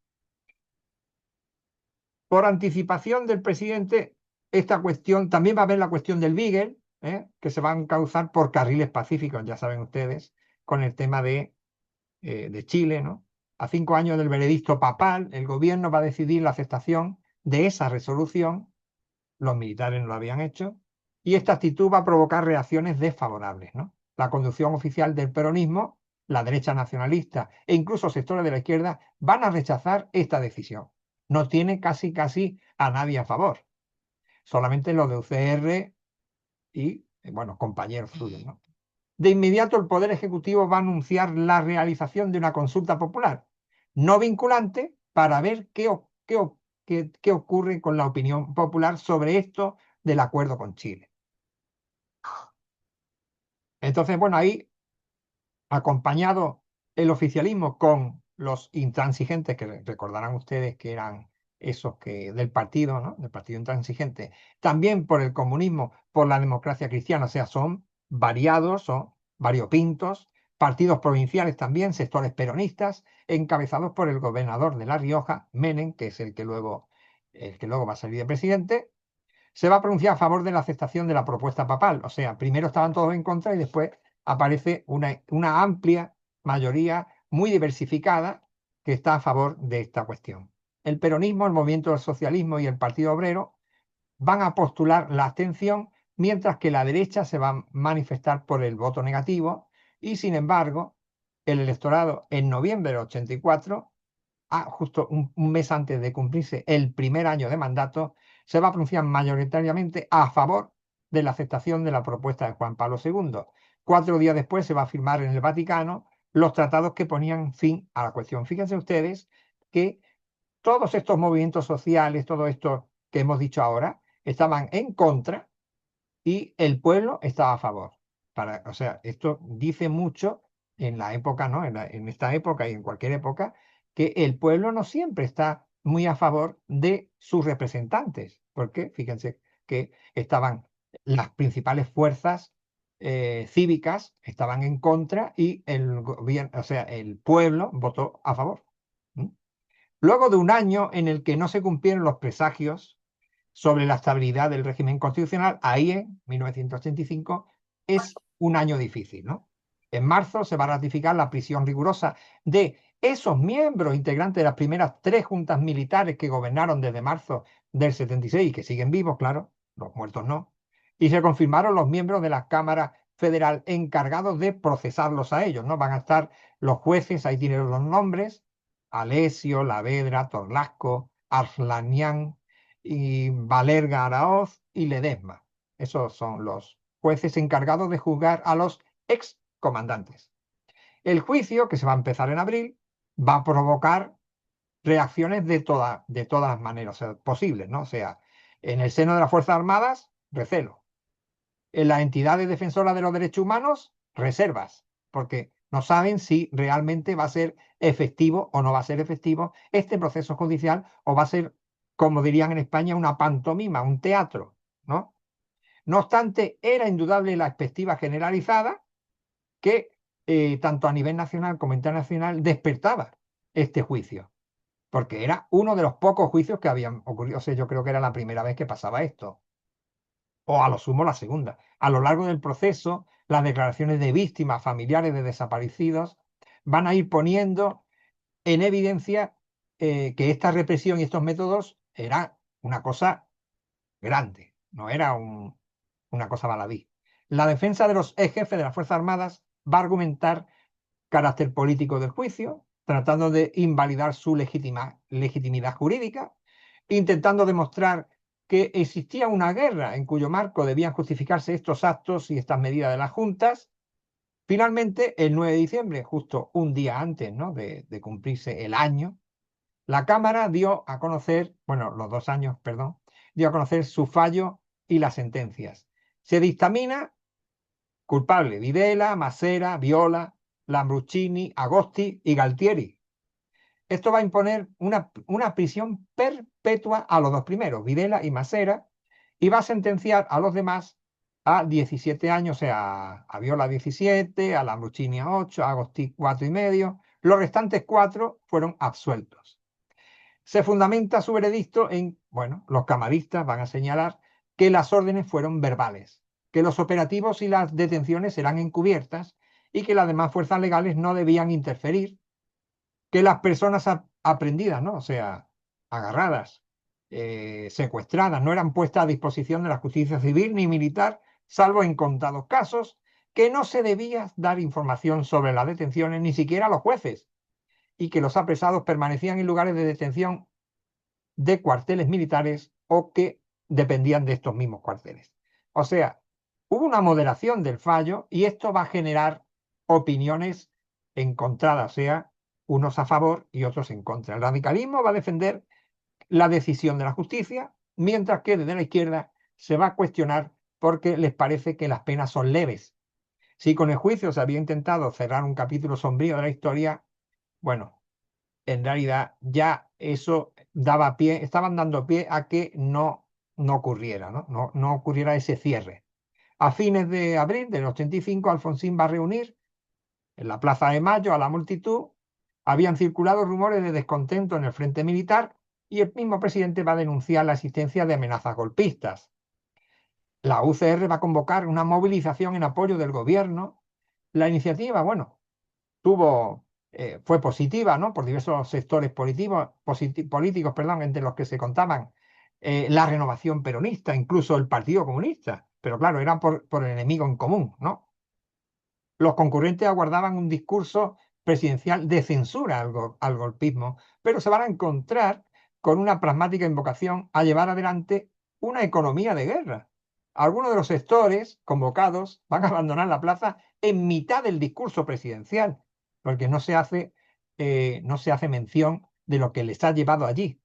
Por anticipación del presidente, esta cuestión, también va a haber la cuestión del Beagle, que se van a causar por carriles pacíficos, ya saben ustedes, con el tema de Chile, ¿no? A 5 años del veredicto papal, el gobierno va a decidir la aceptación de esa resolución, los militares no lo habían hecho, y esta actitud va a provocar reacciones desfavorables, ¿no? La conducción oficial del peronismo, la derecha nacionalista e incluso sectores de la izquierda van a rechazar esta decisión. No tiene casi a nadie a favor, solamente los de UCR y, compañeros suyos, ¿no? De inmediato el Poder Ejecutivo va a anunciar la realización de una consulta popular no vinculante para ver qué ocurre con la opinión popular sobre esto del acuerdo con Chile. Entonces, ahí, acompañado el oficialismo con los intransigentes, que recordarán ustedes que eran esos del partido, ¿no? Del partido intransigente, también por el comunismo, por la democracia cristiana, o sea, son variados, son variopintos, partidos provinciales también, sectores peronistas, encabezados por el gobernador de La Rioja, Menem, que es el que luego va a salir de presidente. Se va a pronunciar a favor de la aceptación de la propuesta papal. O sea, primero estaban todos en contra y después aparece una amplia mayoría muy diversificada que está a favor de esta cuestión. El peronismo, el movimiento del socialismo y el Partido Obrero van a postular la abstención, mientras que la derecha se va a manifestar por el voto negativo y, sin embargo, el electorado en noviembre del 84, justo un mes antes de cumplirse el primer año de mandato, se va a pronunciar mayoritariamente a favor de la aceptación de la propuesta de Juan Pablo II. 4 días después se va a firmar en el Vaticano los tratados que ponían fin a la cuestión. Fíjense ustedes que todos estos movimientos sociales, todo esto que hemos dicho ahora, estaban en contra y el pueblo estaba a favor. O sea, esto dice mucho en la época, ¿no? En esta época y en cualquier época, que el pueblo no siempre está muy a favor de sus representantes, porque fíjense que estaban las principales fuerzas cívicas estaban en contra y el gobierno, o sea, el pueblo votó a favor. Luego de un año en el que no se cumplieron los presagios sobre la estabilidad del régimen constitucional, ahí en 1985 es un año difícil, ¿no? En marzo se va a ratificar la prisión rigurosa de esos miembros integrantes de las primeras 3 juntas militares que gobernaron desde marzo del 76 y que siguen vivos, claro, los muertos no. Y se confirmaron los miembros de la Cámara Federal encargados de procesarlos a ellos, ¿no? Van a estar los jueces, ahí tienen los nombres: Alessio, Lavedra, Torlasco, Arslanian y Valerga Araoz y Ledesma. Esos son los jueces encargados de juzgar a los excomandantes. El juicio, que se va a empezar en abril, va a provocar reacciones de todas las maneras posibles, ¿no? O sea, en el seno de las Fuerzas Armadas, recelo. En las entidades defensoras de los derechos humanos, reservas, porque No saben si realmente va a ser efectivo o no va a ser efectivo este proceso judicial o va a ser, como dirían en España, una pantomima, un teatro, ¿no? No obstante, era indudable la expectativa generalizada que tanto a nivel nacional como internacional despertaba este juicio, porque era uno de los pocos juicios que habían ocurrido. O sea, yo creo que era la primera vez que pasaba esto, o a lo sumo la segunda. A lo largo del proceso, las declaraciones de víctimas, familiares de desaparecidos, van a ir poniendo en evidencia que esta represión y estos métodos era una cosa grande, no era una cosa baladí. La defensa de los ex jefes de las Fuerzas Armadas va a argumentar carácter político del juicio, tratando de invalidar su legitimidad jurídica, intentando demostrar que existía una guerra en cuyo marco debían justificarse estos actos y estas medidas de las juntas. Finalmente, el 9 de diciembre, justo un día antes, ¿no?, de cumplirse el año, la Cámara dio a conocer, bueno, los 2 años, perdón, dio a conocer su fallo y las sentencias. Se dictamina culpable Videla, Masera, Viola, Lambruschini, Agosti y Galtieri. Esto va a imponer una prisión perpetua a los dos primeros, Videla y Masera, y va a sentenciar a los demás a 17 años, o sea, a Viola 17, a Lambruschini a 8, a Agosti 4 y medio. Los restantes 4 fueron absueltos. Se fundamenta su veredicto en, bueno, los camaristas van a señalar que las órdenes fueron verbales, que los operativos y las detenciones eran encubiertas y que las demás fuerzas legales no debían interferir, que las personas aprendidas, ¿no?, o sea, agarradas, secuestradas, no eran puestas a disposición de la justicia civil ni militar, salvo en contados casos, que no se debía dar información sobre las detenciones ni siquiera a los jueces, y que los apresados permanecían en lugares de detención de cuarteles militares o que dependían de estos mismos cuarteles. O sea, hubo una moderación del fallo y esto va a generar opiniones encontradas, o sea, unos a favor y otros en contra. El radicalismo va a defender la decisión de la justicia, mientras que desde la izquierda se va a cuestionar porque les parece que las penas son leves. Si con el juicio se había intentado cerrar un capítulo sombrío de la historia, bueno, en realidad ya eso daba pie, estaban dando pie a que no ocurriera, no ocurriera ese cierre. A fines de abril del 85, Alfonsín va a reunir en la Plaza de Mayo a la multitud. Habían circulado rumores de descontento en el frente militar y el mismo presidente va a denunciar la existencia de amenazas golpistas. La UCR va a convocar una movilización en apoyo del gobierno. La iniciativa, bueno, fue positiva, ¿no?, por diversos sectores políticos, perdón, entre los que se contaban la Renovación Peronista, incluso el Partido Comunista, pero claro, eran por el enemigo en común, ¿no? Los concurrentes aguardaban un discurso presidencial de censura al golpismo, pero se van a encontrar con una pragmática invocación a llevar adelante una economía de guerra. Algunos de los sectores convocados van a abandonar la plaza en mitad del discurso presidencial, porque no se hace mención de lo que les ha llevado allí.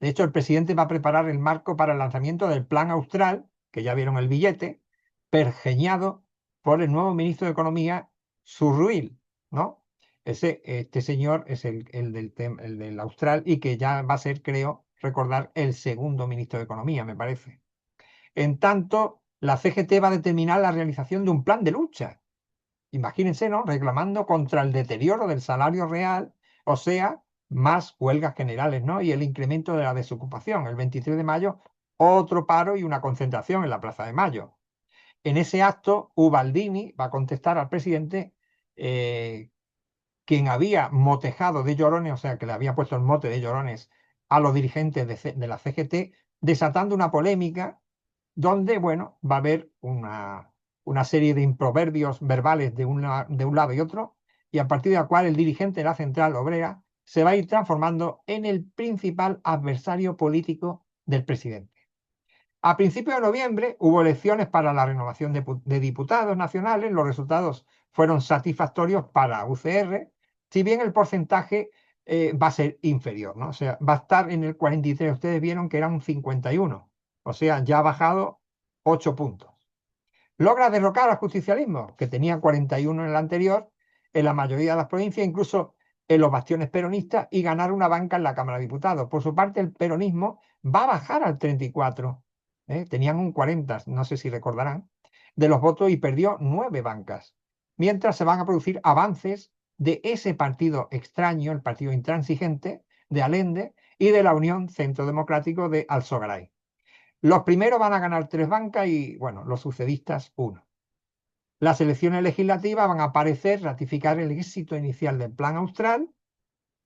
De hecho, el presidente va a preparar el marco para el lanzamiento del Plan Austral, que ya vieron el billete, pergeñado por el nuevo ministro de Economía, Surruil, ¿no? Este señor es el del Austral y que ya va a ser, creo, recordar, el segundo ministro de Economía, me parece. En tanto, la CGT va a determinar la realización de un plan de lucha. Imagínense, ¿no?, reclamando contra el deterioro del salario real, o sea, más huelgas generales, ¿no?, y el incremento de la desocupación. El 23 de mayo, otro paro y una concentración en la Plaza de Mayo. En ese acto, Ubaldini va a contestar al presidente, quien había motejado de llorones, o sea, que le había puesto el mote de llorones a los dirigentes de la CGT, desatando una polémica donde, bueno, va a haber una serie de improverbios verbales de un lado y otro, y a partir de la cual el dirigente de la Central Obrera se va a ir transformando en el principal adversario político del presidente. A principios de noviembre hubo elecciones para la renovación de diputados nacionales. Los resultados fueron satisfactorios para UCR, si bien el porcentaje va a ser inferior, ¿no? O sea, va a estar en el 43. Ustedes vieron que era un 51, o sea, ya ha bajado 8 puntos. Logra derrocar al justicialismo, que tenía 41 en el anterior, en la mayoría de las provincias, incluso en los bastiones peronistas, y ganar una banca en la Cámara de Diputados. Por su parte, el peronismo va a bajar al 34, tenían un 40, no sé si recordarán, de los votos y perdió 9 bancas. Mientras se van a producir avances de ese partido extraño, el partido intransigente de Allende y de la Unión Centro Democrático de Alsogaray. Los primeros van a ganar 3 bancas y, bueno, los sucedistas 1. Las elecciones legislativas van a ratificar el éxito inicial del Plan Austral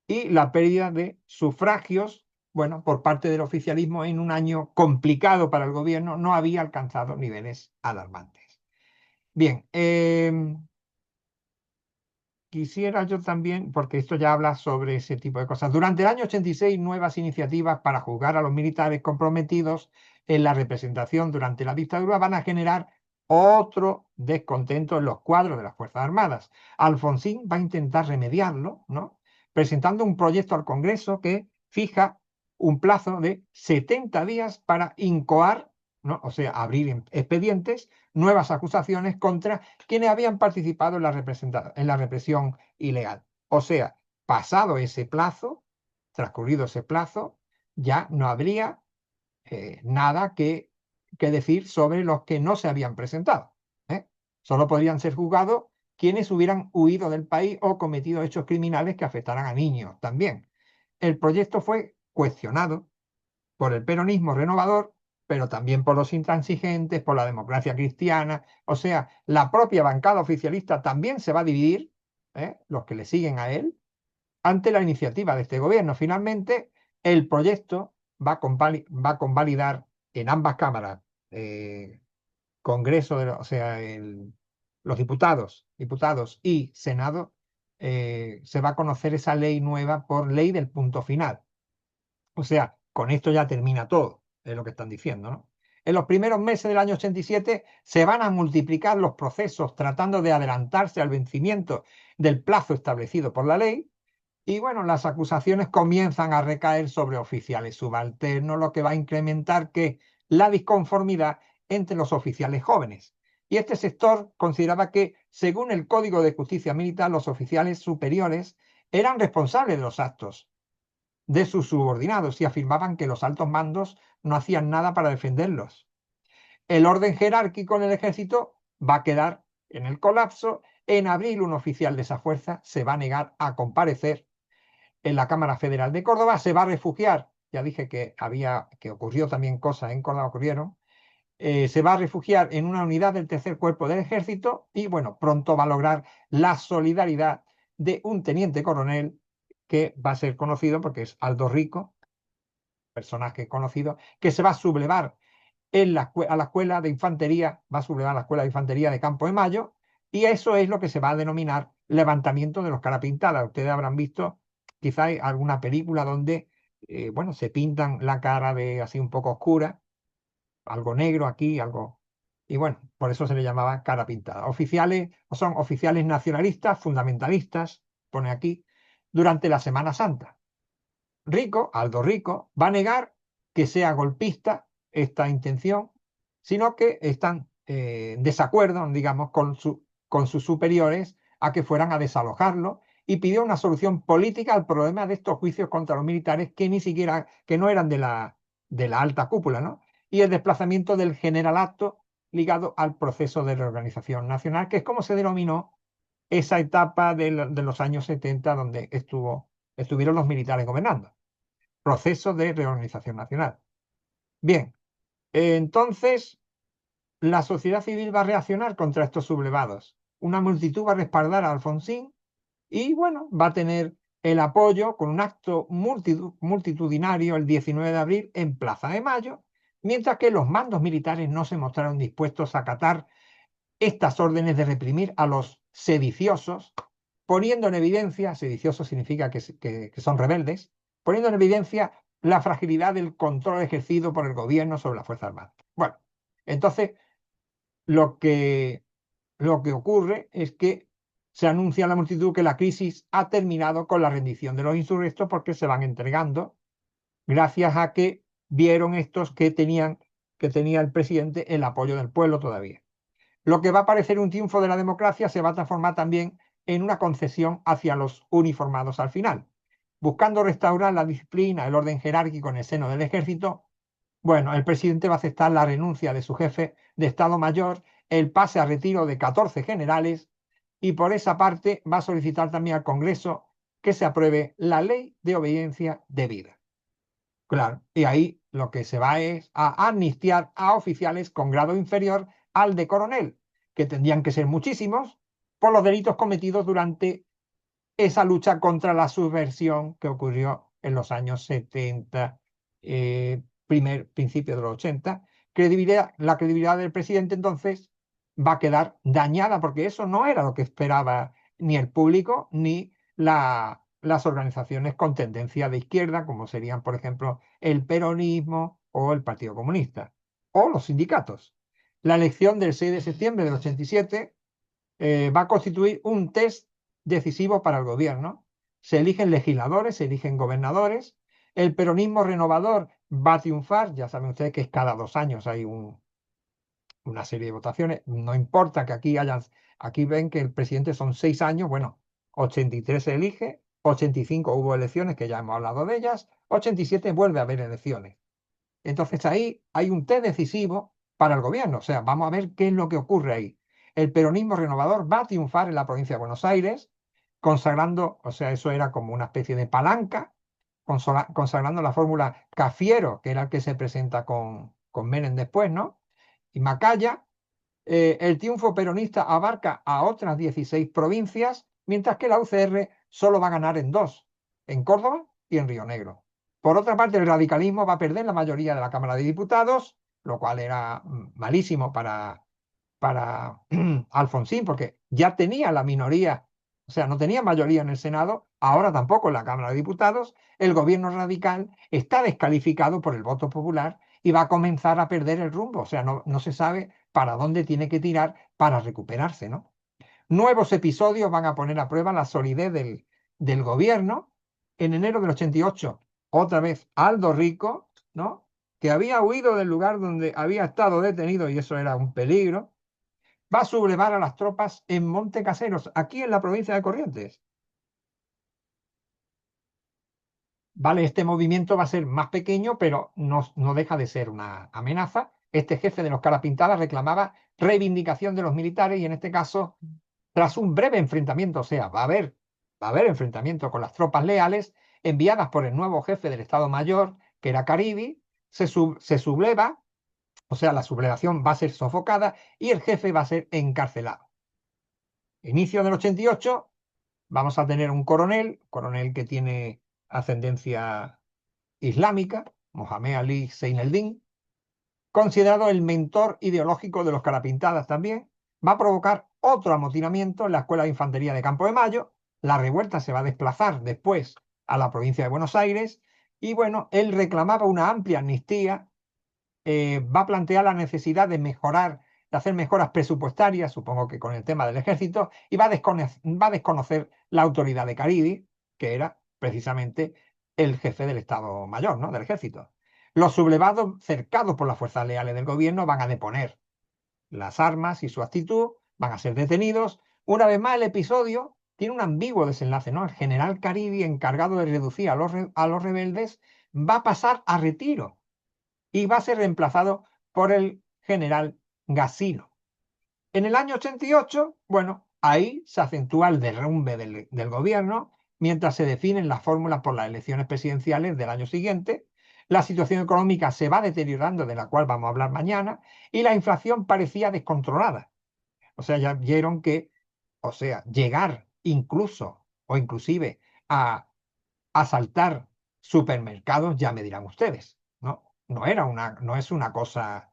y la pérdida de sufragios, bueno, por parte del oficialismo en un año complicado para el gobierno, no había alcanzado niveles alarmantes. Bien, quisiera yo también, porque esto ya habla sobre ese tipo de cosas. Durante el año 86, nuevas iniciativas para juzgar a los militares comprometidos en la representación durante la dictadura van a generar otro descontento en los cuadros de las Fuerzas Armadas. Alfonsín va a intentar remediarlo, ¿no?, presentando un proyecto al Congreso que fija un plazo de 70 días para incoar, ¿no?, o sea, abrir expedientes, nuevas acusaciones contra quienes habían participado en la represión ilegal. O sea, pasado ese plazo, transcurrido ese plazo, ya no habría nada que decir sobre los que no se habían presentado. Solo podrían ser juzgados quienes hubieran huido del país o cometido hechos criminales que afectaran a niños también. El proyecto fue cuestionado por el peronismo renovador, pero también por los intransigentes, por la democracia cristiana. O sea, la propia bancada oficialista también se va a dividir, los que le siguen a él, ante la iniciativa de este gobierno. Finalmente, el proyecto va a convalidar en ambas cámaras, Congreso, o sea, los diputados y Senado, se va a conocer esa ley nueva por ley del punto final. O sea, con esto ya termina todo, es lo que están diciendo, ¿no? En los primeros meses del año 87 se van a multiplicar los procesos tratando de adelantarse al vencimiento del plazo establecido por la ley. Y bueno, las acusaciones comienzan a recaer sobre oficiales subalternos, lo que va a incrementar la disconformidad entre los oficiales jóvenes. Y este sector consideraba que, según el Código de Justicia Militar, los oficiales superiores eran responsables de los actos de sus subordinados y afirmaban que los altos mandos no hacían nada para defenderlos. El orden jerárquico en el ejército va a quedar en el colapso. En abril, un oficial de esa fuerza se va a negar a comparecer en la Cámara Federal de Córdoba, se va a refugiar, ya dije que ocurrió también cosas en Córdoba, se va a refugiar en una unidad del tercer cuerpo del ejército y, bueno, pronto va a lograr la solidaridad de un teniente coronel que va a ser conocido porque es Aldo Rico, personaje conocido, que se va a sublevar a la escuela de infantería, va a sublevar la escuela de infantería de Campo de Mayo, y eso es lo que se va a denominar levantamiento de los cara pintada. Ustedes habrán visto quizá alguna película donde, bueno, se pintan la cara de así un poco oscura, algo negro aquí, algo... Y bueno, por eso se le llamaba cara pintada. Son oficiales nacionalistas, fundamentalistas, pone aquí, durante la Semana Santa. Aldo Rico, va a negar que sea golpista esta intención, sino que están en desacuerdo, digamos, con sus superiores a que fueran a desalojarlo, y pidió una solución política al problema de estos juicios contra los militares que no eran de la alta cúpula, ¿no? Y el desplazamiento del generalato ligado al proceso de reorganización nacional, que es como se denominó esa etapa de los años 70 donde estuvieron los militares gobernando. Proceso de reorganización nacional. Bien, entonces la sociedad civil va a reaccionar contra estos sublevados. Una multitud va a respaldar a Alfonsín y, bueno, va a tener el apoyo con un acto multitudinario el 19 de abril en Plaza de Mayo, mientras que los mandos militares no se mostraron dispuestos a acatar estas órdenes de reprimir a los sediciosos, poniendo en evidencia, sedicioso significa que son rebeldes, poniendo en evidencia la fragilidad del control ejercido por el gobierno sobre las Fuerzas Armadas. Bueno, entonces lo que ocurre es que se anuncia a la multitud que la crisis ha terminado con la rendición de los insurrectos, porque se van entregando gracias a que vieron estos que tenía el presidente el apoyo del pueblo todavía. Lo que va a parecer un triunfo de la democracia se va a transformar también en una concesión hacia los uniformados al final, buscando restaurar la disciplina, el orden jerárquico en el seno del ejército. Bueno, el presidente va a aceptar la renuncia de su jefe de Estado Mayor, el pase a retiro de 14 generales y por esa parte va a solicitar también al Congreso que se apruebe la ley de obediencia debida. Claro, y ahí lo que se va es a amnistiar a oficiales con grado inferior al de coronel, que tendrían que ser muchísimos, por los delitos cometidos durante esa lucha contra la subversión que ocurrió en los años 70, principio de los 80. La credibilidad del presidente entonces va a quedar dañada porque eso no era lo que esperaba ni el público ni las organizaciones con tendencia de izquierda, como serían, por ejemplo, el peronismo o el Partido Comunista, o los sindicatos. La elección del 6 de septiembre del 87 va a constituir un test decisivo para el gobierno. Se eligen legisladores, se eligen gobernadores. El peronismo renovador va a triunfar. Ya saben ustedes que cada 2 años hay una serie de votaciones. No importa que aquí ven que el presidente son 6 años. Bueno, 83 se elige, 85 hubo elecciones, que ya hemos hablado de ellas, 87 vuelve a haber elecciones. Entonces ahí hay un test decisivo para el gobierno. O sea, vamos a ver qué es lo que ocurre ahí. El peronismo renovador va a triunfar en la provincia de Buenos Aires, consagrando, o sea, eso era como una especie de palanca, consagrando la fórmula Cafiero, que era el que se presenta con Menem después, ¿no? Y Macaya. El triunfo peronista abarca a otras 16 provincias, mientras que la UCR solo va a ganar en 2, en Córdoba y en Río Negro. Por otra parte, el radicalismo va a perder la mayoría de la Cámara de Diputados, lo cual era malísimo para Alfonsín, porque ya tenía la minoría, o sea, no tenía mayoría en el Senado, ahora tampoco en la Cámara de Diputados. El gobierno radical está descalificado por el voto popular y va a comenzar a perder el rumbo, o sea, no se sabe para dónde tiene que tirar para recuperarse, ¿no? Nuevos episodios van a poner a prueba la solidez del gobierno. En enero del 88, otra vez Aldo Rico, ¿no?, que había huido del lugar donde había estado detenido, y eso era un peligro, va a sublevar a las tropas en Monte Caseros, aquí en la provincia de Corrientes. Vale, este movimiento va a ser más pequeño, pero no deja de ser una amenaza. Este jefe de los caras pintadas reclamaba reivindicación de los militares y en este caso, tras un breve enfrentamiento, o sea, va a haber enfrentamiento con las tropas leales enviadas por el nuevo jefe del Estado Mayor, que era Caribi, se subleva, o sea, la sublevación va a ser sofocada y el jefe va a ser encarcelado. Inicio del 88, vamos a tener un coronel que tiene ascendencia islámica, Mohamed Ali Zaineldin, considerado el mentor ideológico de los carapintadas también. Va a provocar otro amotinamiento en la Escuela de Infantería de Campo de Mayo. La revuelta se va a desplazar después a la provincia de Buenos Aires y bueno, él reclamaba una amplia amnistía, va a plantear la necesidad de hacer mejoras presupuestarias, supongo que con el tema del ejército, y va a desconocer la autoridad de Caribi, que era precisamente el jefe del Estado Mayor, ¿no?, del ejército. Los sublevados, cercados por las fuerzas leales del gobierno, van a deponer las armas y su actitud, van a ser detenidos. Una vez más, el episodio tiene un ambiguo desenlace, ¿no? El general Caribi, encargado de reducir a los rebeldes, va a pasar a retiro y va a ser reemplazado por el general Gasino. En el año 88, bueno, ahí se acentúa el derrumbe del gobierno, mientras se definen las fórmulas por las elecciones presidenciales del año siguiente. La situación económica se va deteriorando, de la cual vamos a hablar mañana, y la inflación parecía descontrolada. O sea, ya vieron que, o sea, llegar incluso o inclusive a asaltar supermercados, ya me dirán ustedes, ¿no? No es una cosa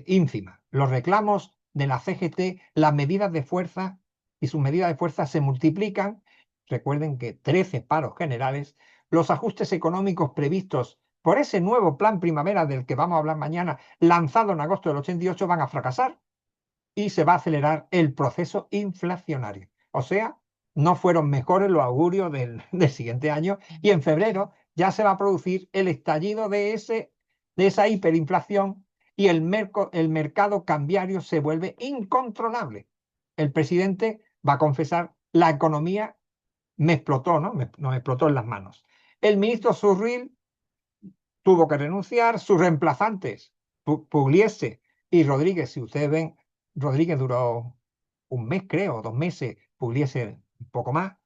ínfima. Los reclamos de la CGT, las medidas de fuerza y sus medidas de fuerza se multiplican. Recuerden que 13 paros generales, los ajustes económicos previstos por ese nuevo plan primavera del que vamos a hablar mañana, lanzado en agosto del 88, van a fracasar y se va a acelerar el proceso inflacionario. O sea, no fueron mejores los augurios del siguiente año y en febrero ya se va a producir el estallido de esa hiperinflación y el mercado cambiario se vuelve incontrolable. El presidente va a confesar la economía me explotó, ¿no? Me explotó en las manos. El ministro Surril tuvo que renunciar, sus reemplazantes, Pugliese y Rodríguez, si ustedes ven, Rodríguez duró un mes, creo, 2 meses, Pugliese un poco más,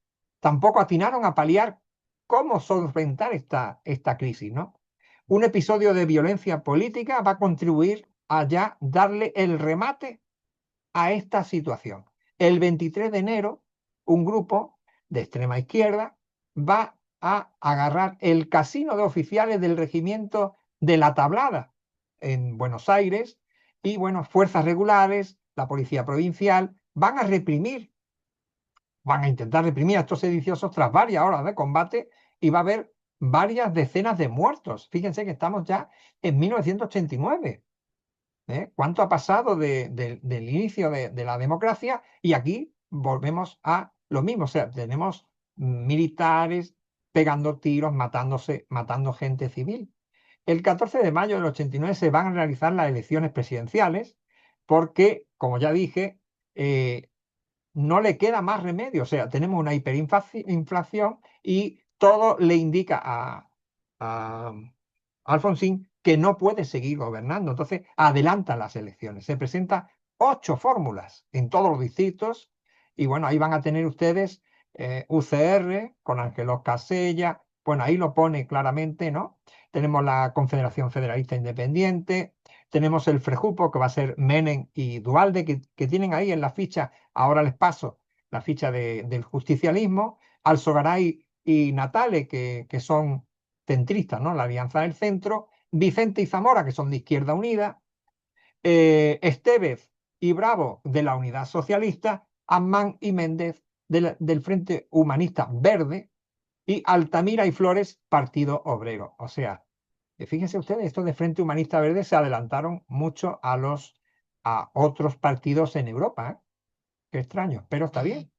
tampoco atinaron a paliar cómo solventar esta crisis, ¿no? Un episodio de violencia política va a contribuir a ya darle el remate a esta situación. El 23 de enero, un grupo de extrema izquierda va a agarrar el casino de oficiales del regimiento de La Tablada en Buenos Aires y, bueno, fuerzas regulares, la policía provincial, van a intentar reprimir a estos sediciosos tras varias horas de combate y va a haber varias decenas de muertos. Fíjense que estamos ya en 1989. ¿Cuánto ha pasado del inicio de la democracia? Y aquí volvemos a lo mismo. O sea, tenemos militares pegando tiros, matando gente civil. El 14 de mayo del 89 se van a realizar las elecciones presidenciales porque, como ya dije, no le queda más remedio. O sea, tenemos una hiperinflación y todo le indica a Alfonsín que no puede seguir gobernando. Entonces, adelanta las elecciones. Se presentan 8 fórmulas en todos los distritos y, bueno, ahí van a tener ustedes UCR con Ángelos Casella. Bueno, ahí lo pone claramente, ¿no? Tenemos la Confederación Federalista Independiente, tenemos el Frejupo, que va a ser Menem y Duhalde, que tienen ahí en la ficha, ahora les paso la ficha del justicialismo, Alzogaray y Natale, que son centristas, ¿no? La Alianza del Centro, Vicente y Zamora, que son de Izquierda Unida, Estevez y Bravo de la Unidad Socialista, Amman y Méndez del Frente Humanista Verde y Altamira y Flores, Partido Obrero. O sea, fíjense ustedes, estos de Frente Humanista Verde se adelantaron mucho a otros partidos en Europa. Qué extraño, pero está bien.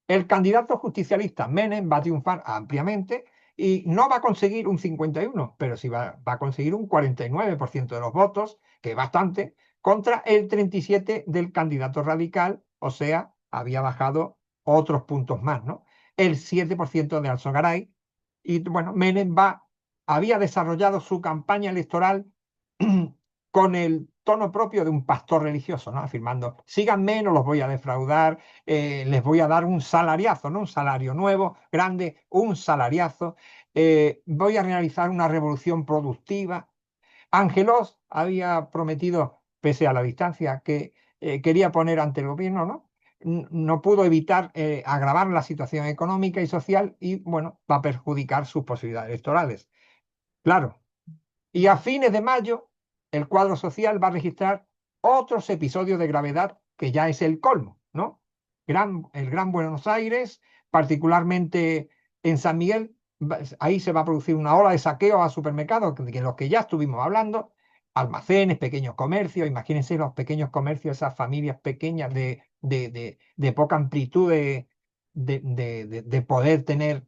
El candidato justicialista Menem va a triunfar ampliamente y no va a conseguir un 51, pero sí va a conseguir un 49% de los votos, que es bastante, contra el 37 del candidato radical, o sea, había bajado otros puntos más, ¿no? El 7% de Alzogaray. Y bueno, Menem había desarrollado su campaña electoral con el tono propio de un pastor religioso, ¿no? Afirmando, síganme, no los voy a defraudar, les voy a dar un salariazo, ¿no? Un salario nuevo, grande, un salariazo, voy a realizar una revolución productiva. Ángelos había prometido, pese a la distancia que quería poner ante el gobierno, ¿no? No pudo evitar agravar la situación económica y social y, bueno, va a perjudicar sus posibilidades electorales. Claro. Y a fines de mayo, el cuadro social va a registrar otros episodios de gravedad que ya es el colmo, ¿no? El Gran Buenos Aires, particularmente en San Miguel, ahí se va a producir una ola de saqueo a supermercados, de los que ya estuvimos hablando, almacenes, pequeños comercios, imagínense los pequeños comercios, esas familias pequeñas de poca amplitud de poder tener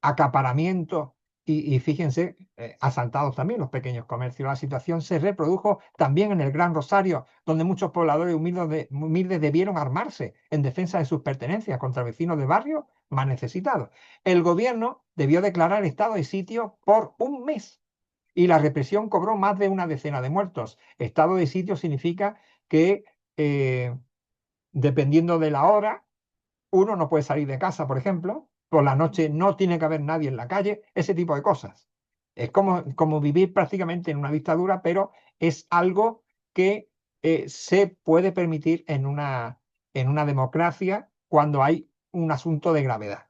acaparamiento y fíjense, asaltados también los pequeños comercios. La situación se reprodujo también en el Gran Rosario, donde muchos pobladores humildes debieron armarse en defensa de sus pertenencias contra vecinos de barrio más necesitados. El gobierno debió declarar estado de sitio por un mes y la represión cobró más de una decena de muertos. Estado de sitio significa que, dependiendo de la hora, uno no puede salir de casa, por ejemplo, por la noche no tiene que haber nadie en la calle, ese tipo de cosas. Es como vivir prácticamente en una dictadura, pero es algo que se puede permitir en una democracia cuando hay un asunto de gravedad.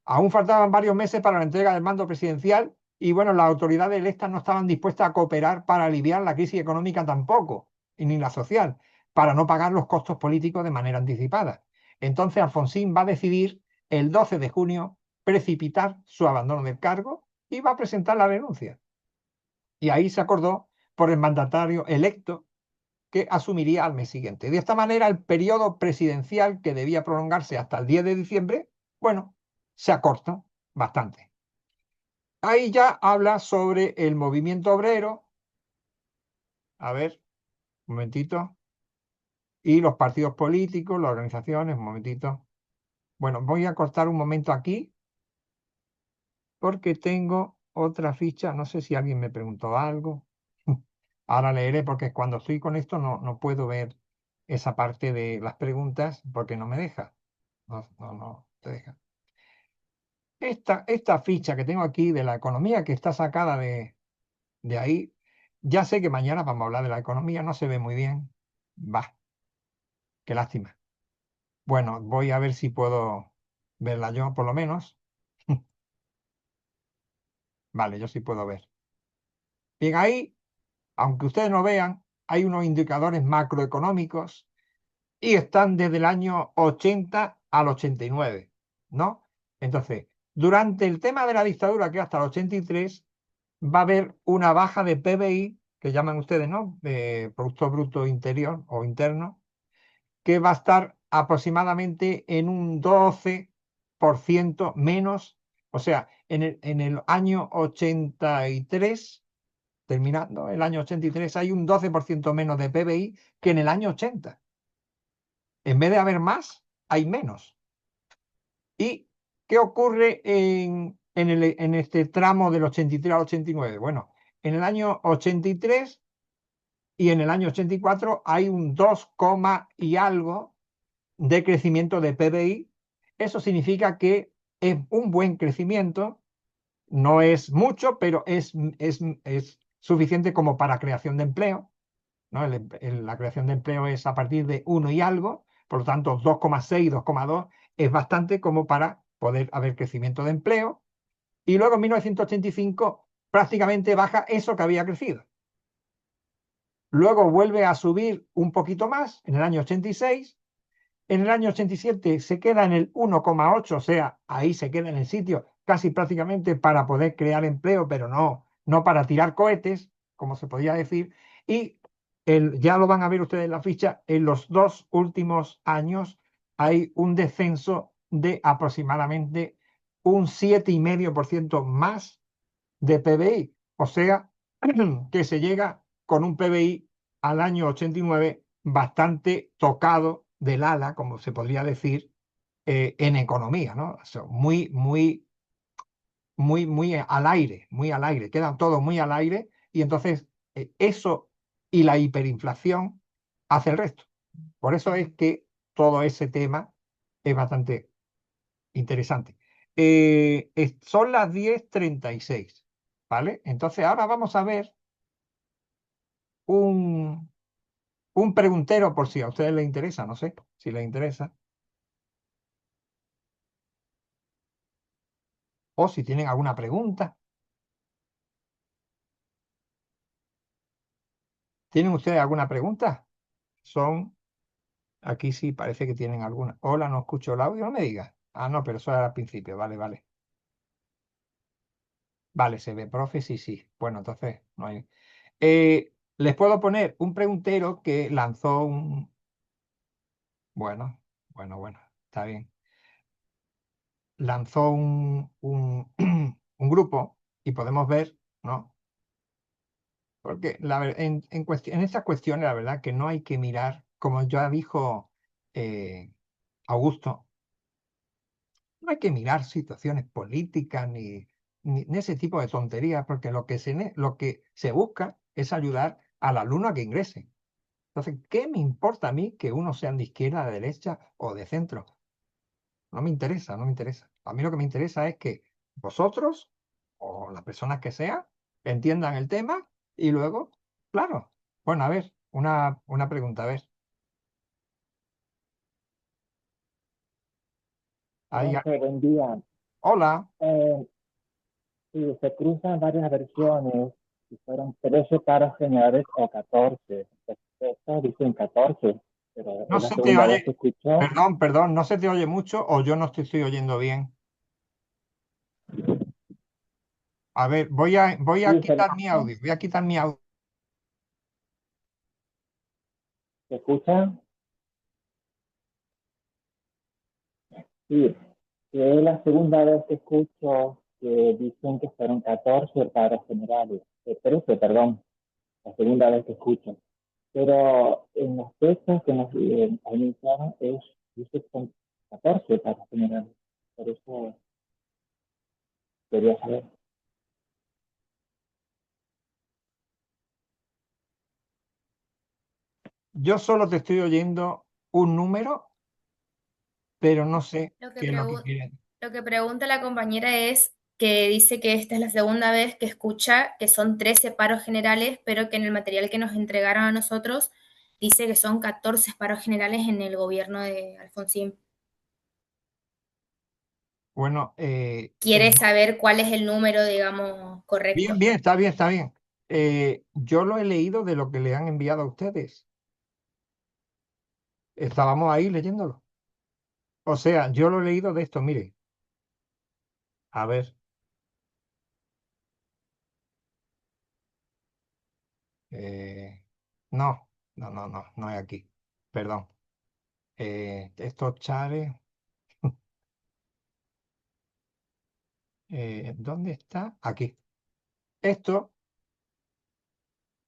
Aún faltaban varios meses para la entrega del mando presidencial y, bueno, las autoridades electas no estaban dispuestas a cooperar para aliviar la crisis económica tampoco, y ni la social, para no pagar los costos políticos de manera anticipada. Entonces Alfonsín va a decidir el 12 de junio precipitar su abandono del cargo y va a presentar la renuncia. Y ahí se acordó por el mandatario electo que asumiría al mes siguiente. De esta manera, el periodo presidencial, que debía prolongarse hasta el 10 de diciembre, bueno, se acorta bastante. Ahí ya habla sobre el movimiento obrero. A ver, un momentito. Y los partidos políticos, las organizaciones, un momentito. Bueno, voy a cortar un momento aquí porque tengo otra ficha. No sé si alguien me preguntó algo. Ahora leeré porque cuando estoy con esto no puedo ver esa parte de las preguntas porque no me deja. No te deja. Esta ficha que tengo aquí de la economía que está sacada de ahí, ya sé que mañana vamos a hablar de la economía, no se ve muy bien. Va, qué lástima. Bueno, voy a ver si puedo verla yo por lo menos. Vale, yo sí puedo ver. Bien, ahí, aunque ustedes no vean, hay unos indicadores macroeconómicos y están desde el año 80 al 89, ¿no? Entonces, durante el tema de la dictadura, que hasta el 83, va a haber una baja de PBI, que llaman ustedes, ¿no? De Producto Bruto Interior o Interno, que va a estar aproximadamente en un 12% menos. O sea, en el año 83, terminando el año 83, hay un 12% menos de PBI que en el año 80. En vez de haber más, hay menos. ¿Y qué ocurre en este tramo del 83 al 89? Bueno, en el año 83 y en el año 84 hay un 2, y algo de crecimiento de PBI. Eso significa que es un buen crecimiento, no es mucho, pero es suficiente como para creación de empleo, ¿no? La creación de empleo es a partir de 1 y algo, por lo tanto 2,6, 2,2 es bastante como para poder haber crecimiento de empleo. Y luego en 1985 prácticamente baja eso que había crecido. Luego vuelve a subir un poquito más en el año 86. En el año 87 se queda en el 1,8, o sea, ahí se queda en el sitio casi prácticamente para poder crear empleo, pero no para tirar cohetes, como se podría decir. Y ya lo van a ver ustedes en la ficha, en los 2 últimos años hay un descenso de aproximadamente un 7,5% más de PBI. O sea, que se llega con un PBI al año 89 bastante tocado del ala, como se podría decir, en economía, ¿no? O sea, muy al aire, queda todo muy al aire y entonces eso y la hiperinflación hace el resto. Por eso es que todo ese tema es bastante interesante. Son las 10:36, ¿vale? Entonces ahora vamos a ver un, un preguntero por si a ustedes les interesa, no sé si les interesa. O si tienen alguna pregunta. ¿Tienen ustedes alguna pregunta? Aquí sí, parece que tienen alguna. Hola, no escucho el audio, no me digas. Ah, no, pero eso era al principio, vale. Vale, se ve, profe, sí. Bueno, entonces no hay. Les puedo poner un preguntero que lanzó un. Bueno, está bien. Lanzó un grupo y podemos ver, ¿no? Porque en estas cuestiones, la verdad que no hay que mirar, como ya dijo Augusto, no hay que mirar situaciones políticas ni ese tipo de tonterías, porque lo que se busca es ayudar al alumno a que ingrese. Entonces, ¿qué me importa a mí que uno sea de izquierda, de derecha o de centro? No me interesa. A mí lo que me interesa es que vosotros o las personas que sean entiendan el tema y luego, claro. Bueno, a ver, una pregunta, a ver. Profe, buen día. Hola, Eh, sí, se cruzan varias versiones, si fueron 13 paros generales o 14. Estos dicen 14, pero no es la se te segunda vez que oye, escucho. perdón, no se te oye mucho o yo no te estoy oyendo bien. A ver, voy a Sí, quitar mi audio, voy a quitar mi audio. ¿se escucha? Sí, que es la segunda vez que escucho que dicen que fueron 14 paros generales. 13, perdón, la segunda vez que escucho. Pero en los textos que nos anunciaron dice que son 14 paros generales. Por eso quería saber. Yo solo te estoy oyendo un número, pero no sé Lo que qué es lo que quieren. Lo que pregunta la compañera es que dice que esta es la segunda vez que escucha que son 13 paros generales, pero que en el material que nos entregaron a nosotros dice que son 14 paros generales en el gobierno de Alfonsín. Bueno, Quiere saber cuál es el número, digamos, correcto. bien, está bien, está bien. Yo lo he leído de lo que le han enviado a ustedes. Estábamos ahí leyéndolo. O sea, yo lo he leído de esto, mire. A ver. No, no es aquí. Perdón. Estos chares. ¿Dónde está? Aquí. Esto,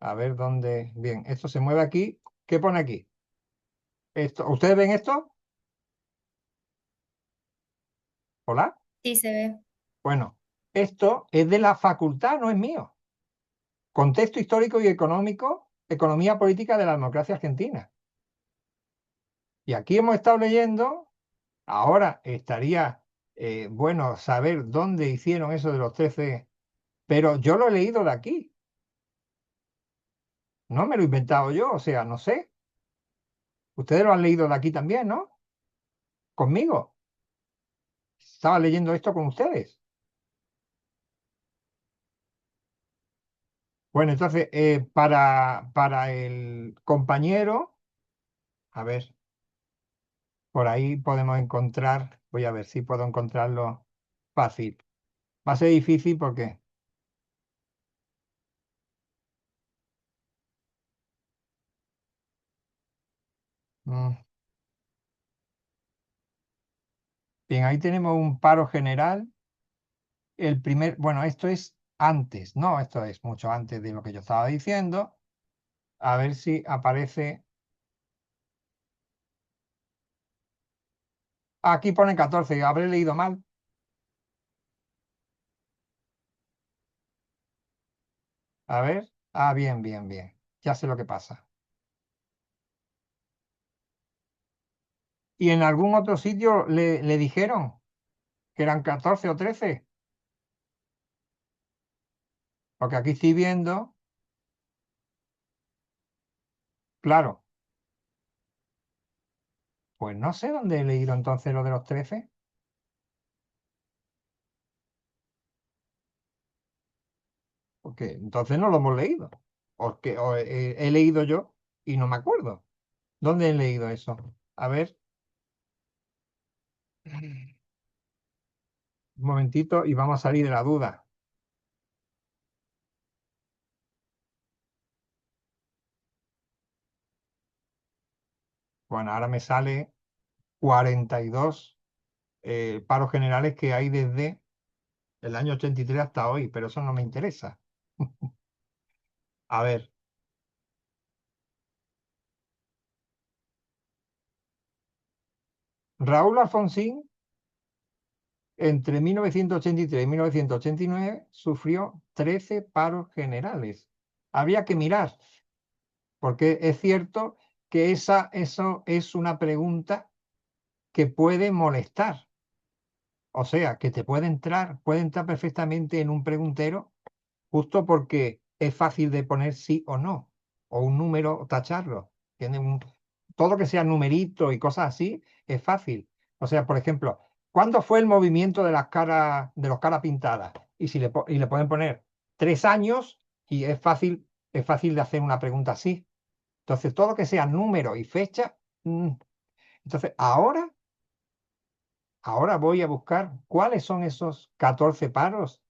a ver dónde. Bien, esto se mueve aquí. ¿Qué pone aquí? Esto, ¿ustedes ven esto? ¿Hola? Sí, se ve. Bueno, esto es de la facultad, no es mío. Contexto histórico y económico, economía política de la democracia argentina. Y aquí hemos estado leyendo, ahora estaría bueno saber dónde hicieron eso de los 13, pero yo lo he leído de aquí. No me lo he inventado yo, o sea, no sé. Ustedes lo han leído de aquí también, ¿no? Conmigo. Estaba leyendo esto con ustedes. Bueno, entonces, para el compañero, a ver, por ahí podemos encontrar, voy a ver si puedo encontrarlo fácil. Va a ser difícil porque... Bien, ahí tenemos un paro general. El primer, bueno, esto es antes, no, esto es mucho antes de lo que yo estaba diciendo. A ver si aparece. Aquí pone 14, habré leído mal. A ver. Ah, bien, bien, bien. Ya sé lo que pasa. ¿Y en algún otro sitio le dijeron que eran 14 o 13? Porque aquí estoy viendo, claro, pues no sé dónde he leído entonces lo de los 13. Porque entonces no lo hemos leído. O he leído yo y no me acuerdo. ¿Dónde he leído eso? A ver, un momentito y vamos a salir de la duda. Bueno, ahora me sale 42 paros generales que hay desde el año 83 hasta hoy, pero eso no me interesa. A ver, Raúl Alfonsín, entre 1983 y 1989, sufrió 13 paros generales. Habría que mirar, porque es cierto que eso es una pregunta que puede molestar. O sea, que te puede entrar perfectamente en un preguntero, justo porque es fácil de poner sí o no, o un número, tacharlo. Tiene todo que sea numerito y cosas así, es fácil. O sea, por ejemplo, ¿cuándo fue el movimiento de las caras, de los caras pintadas? Y si y le pueden poner 3 años y es fácil de hacer una pregunta así. Entonces, todo que sea número y fecha. Entonces, ahora voy a buscar cuáles son esos 14 paros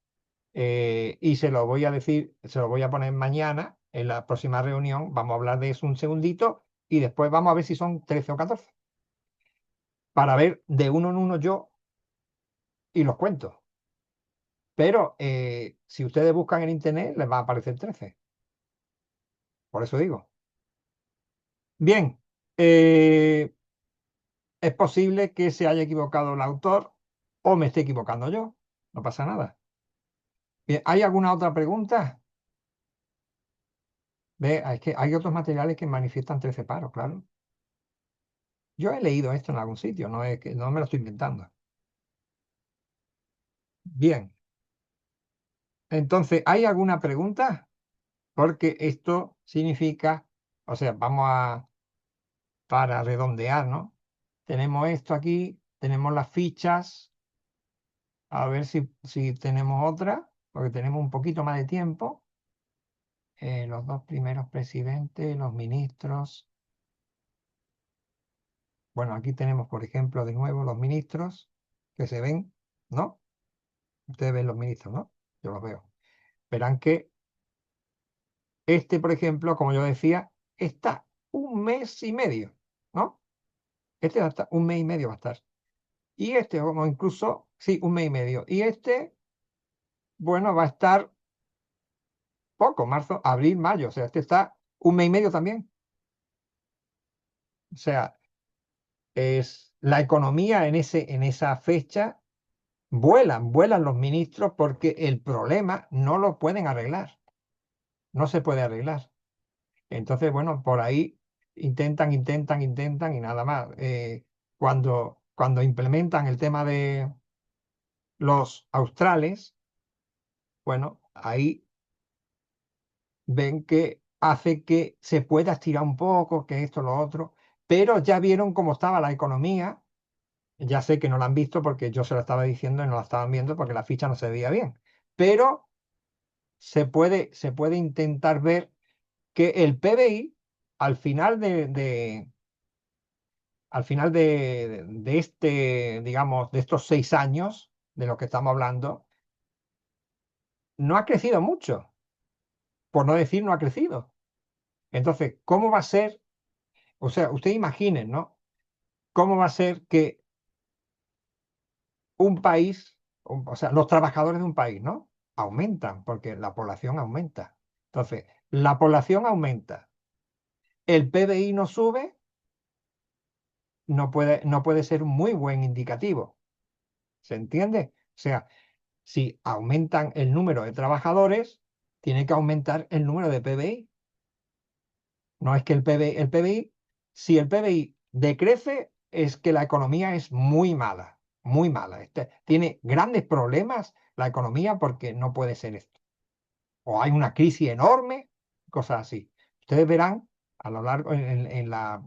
y se lo voy a decir, se lo voy a poner mañana en la próxima reunión. Vamos a hablar de eso un segundito y después vamos a ver si son 13 o 14 para ver de uno en uno yo y los cuento. Pero si ustedes buscan en internet les va a aparecer 13. Por eso digo. Bien. es posible que se haya equivocado el autor o me esté equivocando yo. No pasa nada. Bien, ¿hay alguna otra pregunta? Ve, es que hay otros materiales que manifiestan 13 paros, claro. Yo he leído esto en algún sitio, no es que no me lo estoy inventando. Bien. Entonces, ¿hay alguna pregunta? Porque esto significa, o sea, para redondear, ¿no? Tenemos esto aquí, tenemos las fichas, a ver si tenemos otra, porque tenemos un poquito más de tiempo. Los dos primeros presidentes, los ministros. Bueno, aquí tenemos, por ejemplo, de nuevo los ministros que se ven, ¿no? Ustedes ven los ministros, ¿no? Yo los veo. Verán que este, por ejemplo, como yo decía, está 1 mes y medio, ¿no? Este va a estar 1 mes y medio va a estar. Y este, como incluso, sí, 1 mes y medio. Y este, bueno, va a estar poco, marzo, abril, mayo. O sea, este está 1 mes y medio también. O sea, es la economía en esa fecha, vuelan los ministros porque el problema no lo pueden arreglar. No se puede arreglar. Entonces, bueno, por ahí intentan y nada más. Cuando implementan el tema de los australes, bueno, ahí ven que hace que se pueda estirar un poco, que esto, lo otro, pero ya vieron cómo estaba la economía. Ya sé que no la han visto porque yo se lo estaba diciendo y no la estaban viendo porque la ficha no se veía bien. Pero se puede intentar ver que el PBI, al final de este, digamos, de estos 6 años de lo que estamos hablando, no ha crecido mucho, por no decir no ha crecido. Entonces, ¿cómo va a ser? O sea, ustedes imaginen, ¿no? ¿Cómo va a ser que un país, o sea, los trabajadores de un país, ¿no? Aumentan, porque la población aumenta. Entonces, la población aumenta, el PBI no sube, no puede ser un muy buen indicativo. ¿Se entiende? O sea, si aumentan el número de trabajadores, tiene que aumentar el número de PBI. No es que el PBI, si el PBI decrece, es que la economía es muy mala, muy mala. Tiene grandes problemas la economía porque no puede ser esto. O hay una crisis enorme, cosas así. Ustedes verán a lo largo en la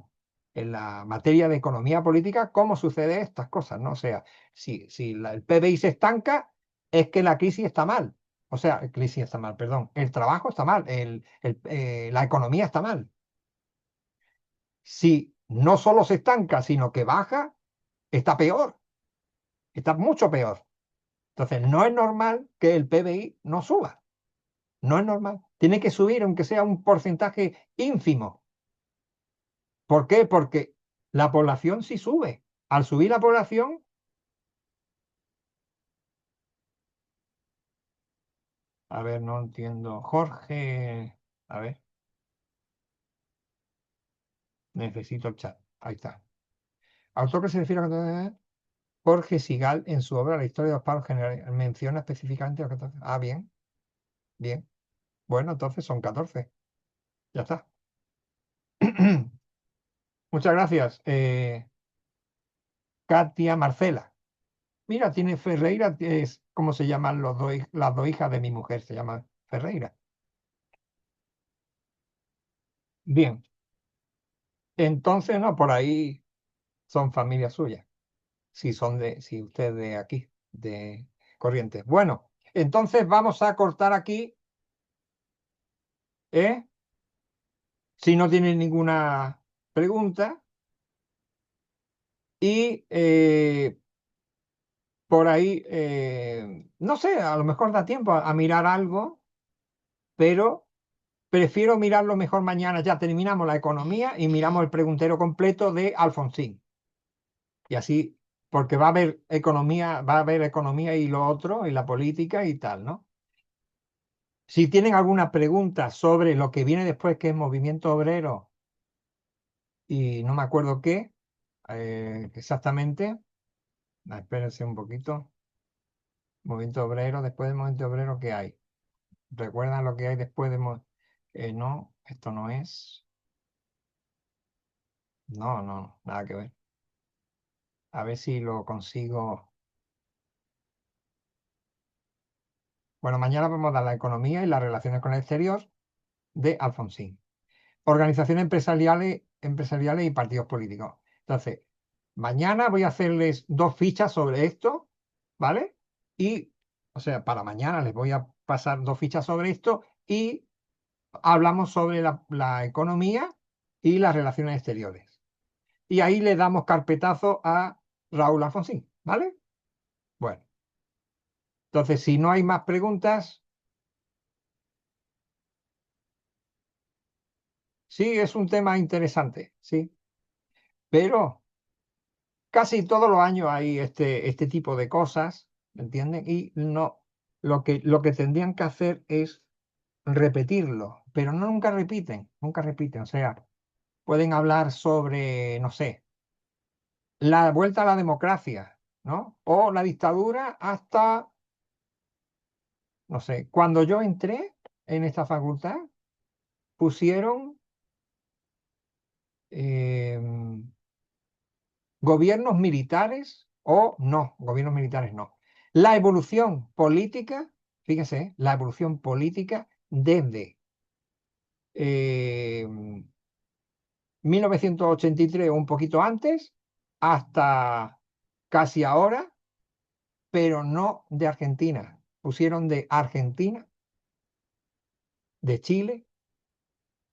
materia de economía política cómo sucede estas cosas, ¿no? O sea, si el PBI se estanca, es que la crisis está mal. O sea, la crisis está mal, perdón. El trabajo está mal, la economía está mal. Si no solo se estanca, sino que baja, está peor. Está mucho peor. Entonces, no es normal que el PBI no suba. No es normal. Tiene que subir, aunque sea un porcentaje ínfimo. ¿Por qué? Porque la población sí sube. Al subir la población, a ver, no entiendo. Jorge, a ver. Necesito el chat. Ahí está. Autor que se refiere a Jorge Sigal en su obra La historia de los paros generales menciona específicamente los 14. Ah, bien. Bien. Bueno, entonces son 14. Ya está. Muchas gracias. Katia Marcela. Mira, tiene Ferreira, es como se llaman las dos hijas de mi mujer, se llaman Ferreira. Bien. Entonces, no, por ahí son familias suyas. Si usted es de aquí, de Corrientes. Bueno, entonces vamos a cortar aquí. ¿Eh? Si no tienen ninguna pregunta. Y por ahí, no sé, a lo mejor da tiempo a mirar algo, pero prefiero mirarlo mejor mañana. Ya terminamos la economía y miramos el preguntero completo de Alfonsín. Y así, porque va a haber economía y lo otro, y la política y tal, ¿no? Si tienen alguna pregunta sobre lo que viene después, que es movimiento obrero, y no me acuerdo qué, exactamente. Espérense un poquito. Movimiento obrero, después del movimiento obrero, ¿qué hay? ¿Recuerdan lo que hay después de... no, esto no es. No, no, nada que ver. A ver si lo consigo. Bueno, mañana vamos a dar la economía y las relaciones con el exterior de Alfonsín. Organizaciones empresariales y partidos políticos. Entonces, mañana voy a hacerles 2 fichas sobre esto, ¿vale? Y, o sea, para mañana les voy a pasar 2 fichas sobre esto y hablamos sobre la economía y las relaciones exteriores. Y ahí le damos carpetazo a Raúl Alfonsín, ¿vale? Bueno, entonces, si no hay más preguntas, sí, es un tema interesante, sí, pero casi todos los años hay este tipo de cosas, ¿me entienden? Y no, lo que tendrían que hacer es repetirlo, pero no nunca repiten, o sea, pueden hablar sobre, no sé, la vuelta a la democracia, ¿no? O la dictadura hasta, no sé, cuando yo entré en esta facultad, pusieron gobiernos militares o no, gobiernos militares no. La evolución política, fíjese, la evolución política desde 1983 o un poquito antes hasta casi ahora, pero no de Argentina. Pusieron de Argentina, de Chile,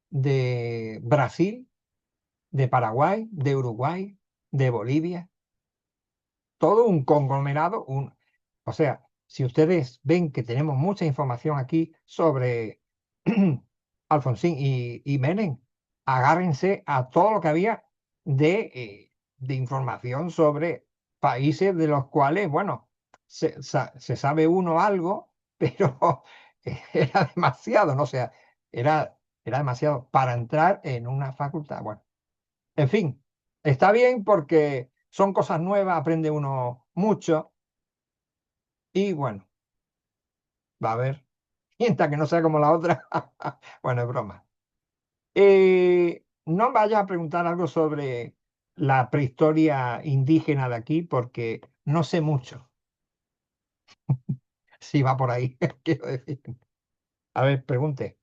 de Brasil, de Paraguay, de Uruguay, de Bolivia, todo un conglomerado, o sea, si ustedes ven que tenemos mucha información aquí sobre Alfonsín y Menem, agárrense a todo lo que había de información sobre países de los cuales, bueno, se sabe uno algo, pero era demasiado, ¿no? O sea, era demasiado para entrar en una facultad. Bueno, en fin, está bien porque son cosas nuevas, aprende uno mucho y bueno, va a ver, mientras que no sea como la otra. Bueno, es broma. No vayas a preguntar algo sobre la prehistoria indígena de aquí porque no sé mucho. Si va por ahí, quiero decir. A ver, pregunte.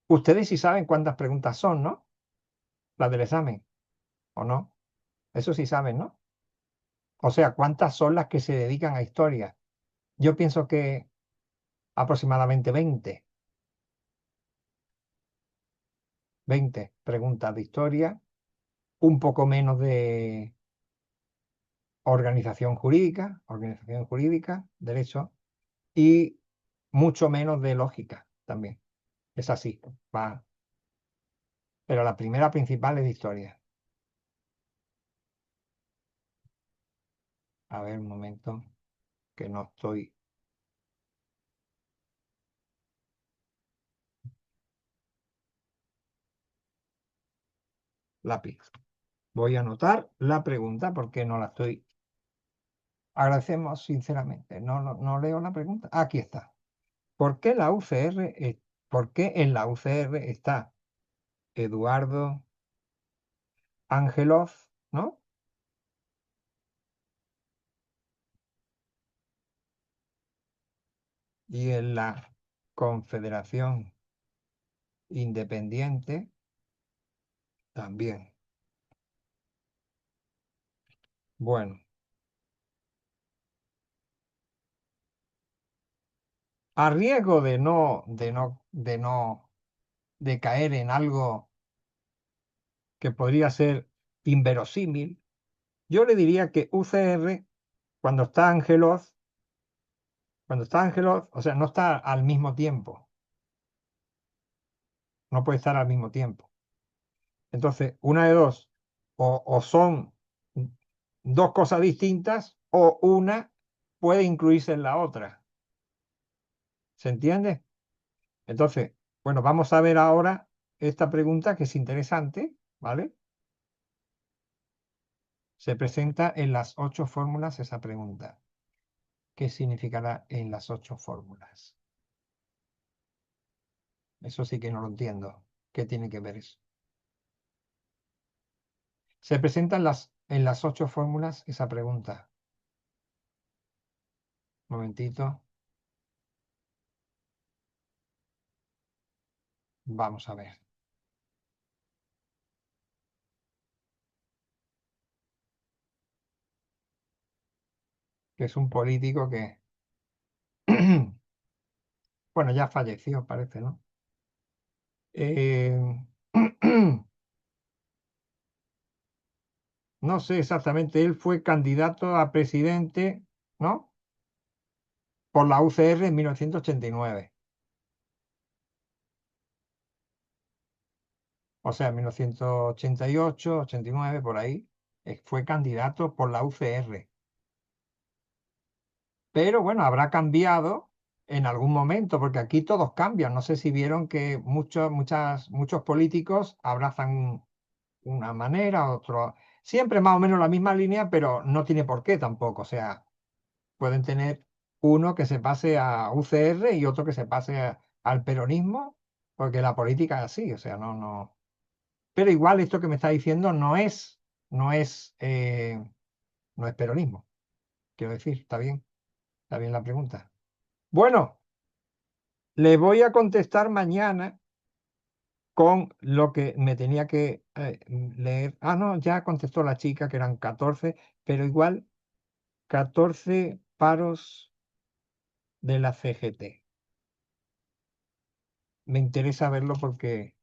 Ustedes sí saben cuántas preguntas son, ¿no? Las del examen, ¿o no? Eso sí saben, ¿no? O sea, ¿cuántas son las que se dedican a historia? Yo pienso que aproximadamente 20 preguntas de historia, un poco menos de organización jurídica, derecho, y mucho menos de lógica también. Es así, va. Pero la primera principal es de historia. A ver, un momento, que no estoy. Lápiz. Voy a anotar la pregunta porque no la estoy. Agradecemos sinceramente. No leo la pregunta. Aquí está. ¿Por qué la UCR, por qué en la UCR está Eduardo Angelov, ¿no? Y en la Confederación Independiente también. Bueno, a riesgo de caer en algo que podría ser inverosímil, yo le diría que UCR, cuando está Angelov, o sea, no está al mismo tiempo, no puede estar al mismo tiempo. Entonces, una de dos, o son 2 cosas distintas, o una puede incluirse en la otra. ¿Se entiende? Entonces, bueno, vamos a ver ahora esta pregunta que es interesante, ¿vale? Se presenta en las 8 fórmulas esa pregunta. ¿Qué significará en las 8 fórmulas? Eso sí que no lo entiendo. ¿Qué tiene que ver eso? Se presenta en las 8 fórmulas esa pregunta. Un momentito. Vamos a ver. Que es un político que, bueno, ya falleció, parece, ¿no? No sé exactamente, él fue candidato a presidente, ¿no? Por la UCR en 1989. O sea, 1988, 89, por ahí, fue candidato por la UCR. Pero bueno, habrá cambiado en algún momento, porque aquí todos cambian. No sé si vieron que muchos políticos abrazan una manera, otro. Siempre más o menos la misma línea, pero no tiene por qué tampoco. O sea, pueden tener uno que se pase a UCR y otro que se pase al peronismo, porque la política es así, o sea, no. Pero igual esto que me está diciendo no es, no es peronismo. Quiero decir, está bien la pregunta. Bueno, le voy a contestar mañana con lo que me tenía que leer. Ah, no, ya contestó la chica, que eran 14, pero igual 14 paros de la CGT. Me interesa verlo porque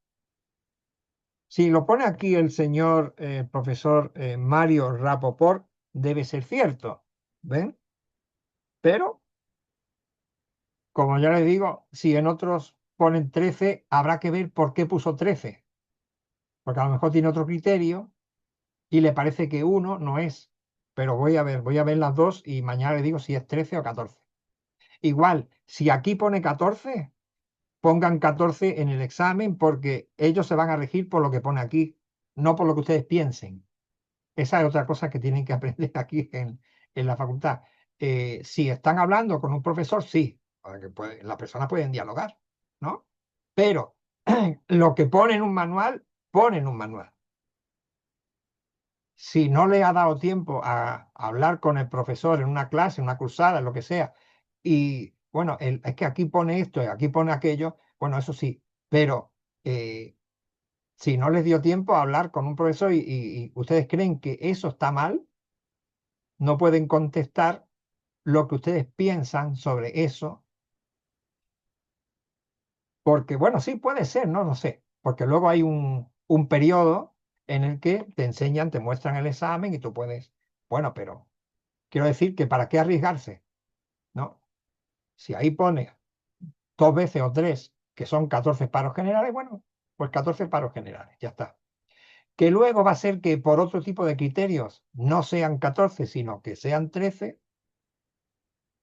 si lo pone aquí el señor profesor Mario Rapoport, debe ser cierto. ¿Ven? Pero, como ya les digo, si en otros ponen 13, habrá que ver por qué puso 13. Porque a lo mejor tiene otro criterio y le parece que uno no es. Pero voy a ver las dos y mañana le digo si es 13 o 14. Igual, si aquí pone 14, pongan 14 en el examen porque ellos se van a regir por lo que pone aquí, no por lo que ustedes piensen. Esa es otra cosa que tienen que aprender aquí en la facultad. Si están hablando con un profesor, sí, porque las personas pueden dialogar, ¿no? Pero lo que pone en un manual, pone en un manual. Si no le ha dado tiempo a hablar con el profesor en una clase, en una cursada, en lo que sea, y bueno, es que aquí pone esto y aquí pone aquello, bueno, eso sí, pero si no les dio tiempo a hablar con un profesor y ustedes creen que eso está mal, no pueden contestar lo que ustedes piensan sobre eso, porque bueno, sí puede ser, no lo sé, porque luego hay un periodo en el que te enseñan, te muestran el examen y tú puedes, bueno, pero quiero decir que ¿para qué arriesgarse? ¿No? Si ahí pone 2 veces o 3, que son 14 paros generales, bueno, pues 14 paros generales, ya está. Que luego va a ser que por otro tipo de criterios no sean 14, sino que sean 13,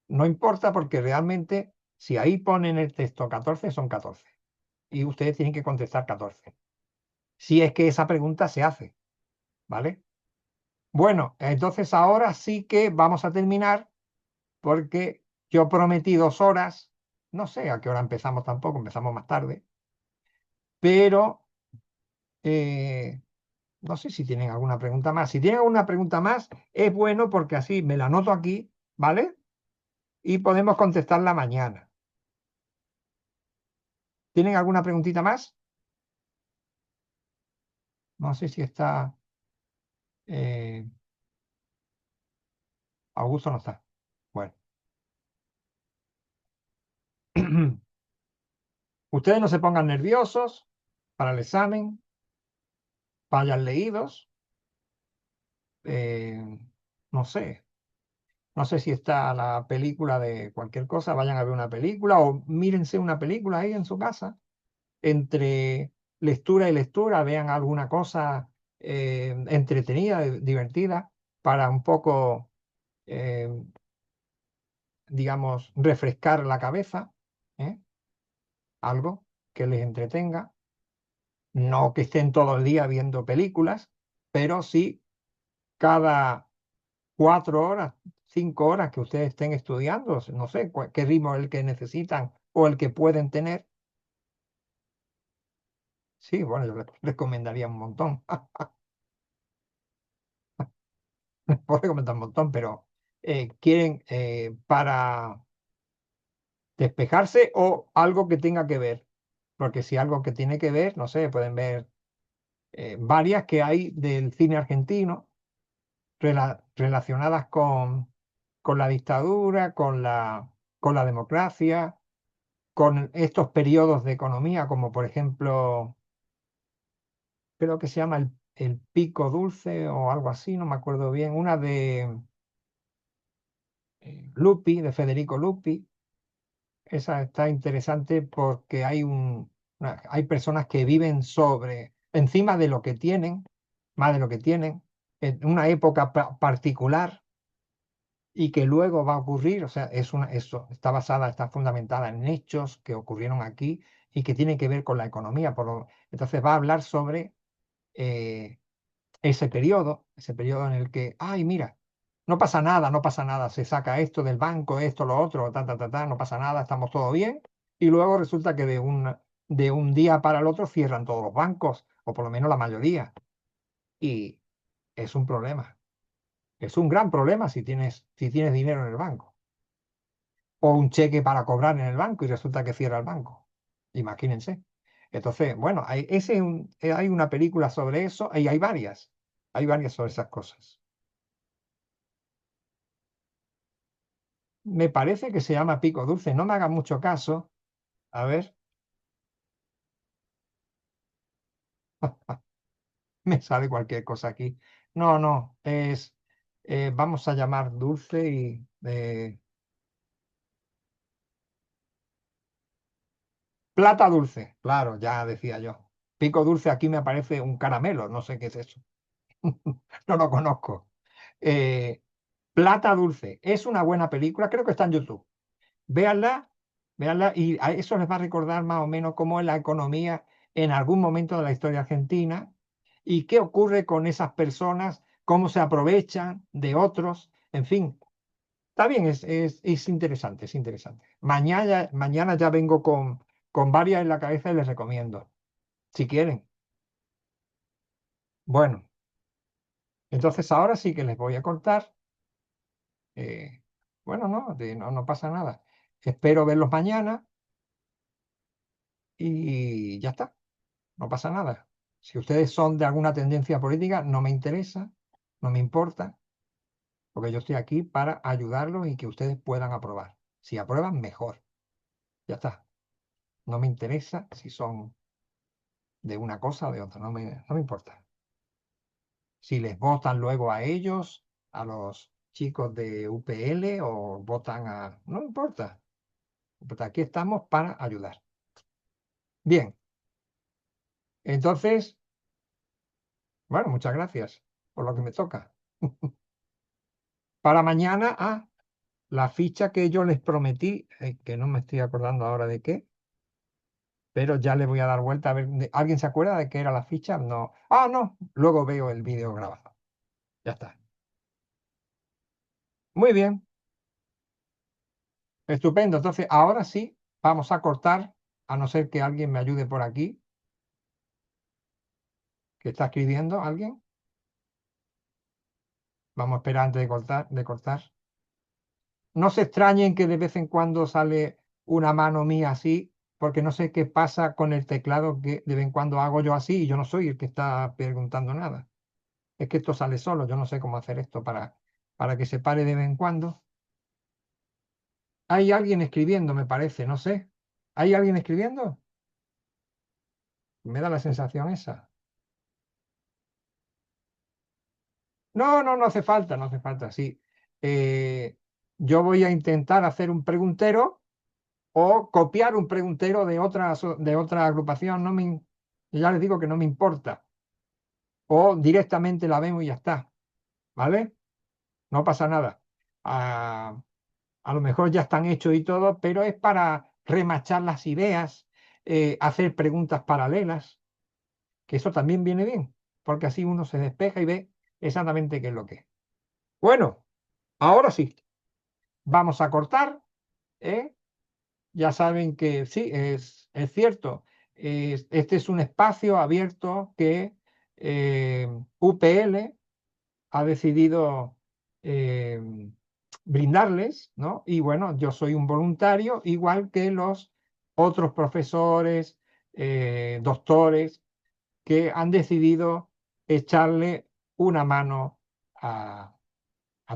no importa porque realmente si ahí ponen el texto 14, son 14. Y ustedes tienen que contestar 14. Si es que esa pregunta se hace, ¿vale? Bueno, entonces ahora sí que vamos a terminar porque yo prometí 2 horas, no sé a qué hora empezamos tampoco, empezamos más tarde, pero no sé si tienen alguna pregunta más. Si tienen alguna pregunta más, es bueno porque así me la anoto aquí, ¿vale? Y podemos contestarla mañana. ¿Tienen alguna preguntita más? No sé si está... Augusto no está. Bueno. Ustedes no se pongan nerviosos para el examen. Vayan leídos. No sé. No sé si está la película de cualquier cosa. Vayan a ver una película o mírense una película ahí en su casa. Entre lectura y lectura, vean alguna cosa entretenida, divertida, para un poco, digamos, refrescar la cabeza, ¿eh? Algo que les entretenga. No que estén todo el día viendo películas, pero sí cada 4 horas, 5 horas que ustedes estén estudiando, no sé qué ritmo es el que necesitan o el que pueden tener. Sí, bueno, yo les recomendaría un montón. Puedo recomendar un montón, pero quieren para despejarse o algo que tenga que ver. Porque si algo que tiene que ver, no sé, pueden ver varias que hay del cine argentino relacionadas con la dictadura, con la democracia, con estos periodos de economía, como por ejemplo, creo que se llama el Pico Dulce o algo así, no me acuerdo bien, una de Lupi, de Federico Lupi. Esa está interesante porque hay personas que viven encima de lo que tienen, más de lo que tienen, en una época particular y que luego va a ocurrir, o sea, eso está fundamentada en hechos que ocurrieron aquí y que tienen que ver con la economía. Entonces va a hablar sobre eh, ese periodo en el que, ay, mira, no pasa nada, no pasa nada, se saca esto del banco, esto, lo otro, no pasa nada, estamos todo bien, y luego resulta que de un día para el otro cierran todos los bancos, o por lo menos la mayoría, y es un problema. Es un gran problema si tienes dinero en el banco, o un cheque para cobrar en el banco y resulta que cierra el banco. Imagínense. Entonces, bueno, hay una película sobre eso y hay varias sobre esas cosas. Me parece que se llama Pico Dulce, no me hagan mucho caso. A ver, me sale cualquier cosa aquí. No, no, vamos a llamar Dulce y Plata Dulce, claro, ya decía yo. Pico Dulce aquí me aparece un caramelo, no sé qué es eso. No lo conozco. Eh, Plata Dulce, es una buena película, creo que está en YouTube. Véanla, véanla y a eso les va a recordar más o menos cómo es la economía en algún momento de la historia argentina y qué ocurre con esas personas, cómo se aprovechan de otros, en fin. Está bien, es interesante, es interesante. Mañana ya vengo con varias en la cabeza y les recomiendo, si quieren. Bueno, entonces ahora sí que les voy a contar. Bueno, no pasa nada. Espero verlos mañana y ya está. No pasa nada. Si ustedes son de alguna tendencia política, no me interesa, no me importa, porque yo estoy aquí para ayudarlos y que ustedes puedan aprobar. Si aprueban, mejor. Ya está. No me interesa si son de una cosa o de otra, no me importa. Si les votan luego a ellos, a los chicos de UPL o votan a... No me importa. Pues aquí estamos para ayudar. Bien. Entonces, bueno, muchas gracias por lo que me toca. Para mañana, la ficha que yo les prometí, que no me estoy acordando ahora de qué, pero ya le voy a dar vuelta a ver. ¿Alguien se acuerda de qué era la ficha? No. Ah, no. Luego veo el vídeo grabado. Ya está. Muy bien. Estupendo. Entonces, ahora sí, vamos a cortar, a no ser que alguien me ayude por aquí. ¿Que está escribiendo alguien? Vamos a esperar antes de cortar. No se extrañen que de vez en cuando sale una mano mía así, porque no sé qué pasa con el teclado que de vez en cuando hago yo así y yo no soy el que está preguntando nada. Es que esto sale solo, yo no sé cómo hacer esto para que se pare de vez en cuando. Hay alguien escribiendo, me parece, no sé. ¿Hay alguien escribiendo? Me da la sensación esa. No hace falta, no hace falta, sí. Yo voy a intentar hacer un preguntero o copiar un preguntero de otra agrupación, ya les digo que no me importa. O directamente la vemos y ya está, ¿vale? No pasa nada. A lo mejor ya están hechos y todo, pero es para remachar las ideas, hacer preguntas paralelas, que eso también viene bien, porque así uno se despeja y ve exactamente qué es lo que es. Bueno, ahora sí, vamos a cortar, ¿eh? Ya saben que sí, es cierto. Este es un espacio abierto que UPL ha decidido eh, brindarles, ¿no? Y bueno, yo soy un voluntario, igual que los otros profesores, doctores, que han decidido echarle una mano a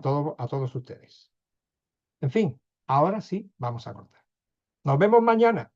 todos ustedes. En fin, ahora sí, vamos a cortar. Nos vemos mañana.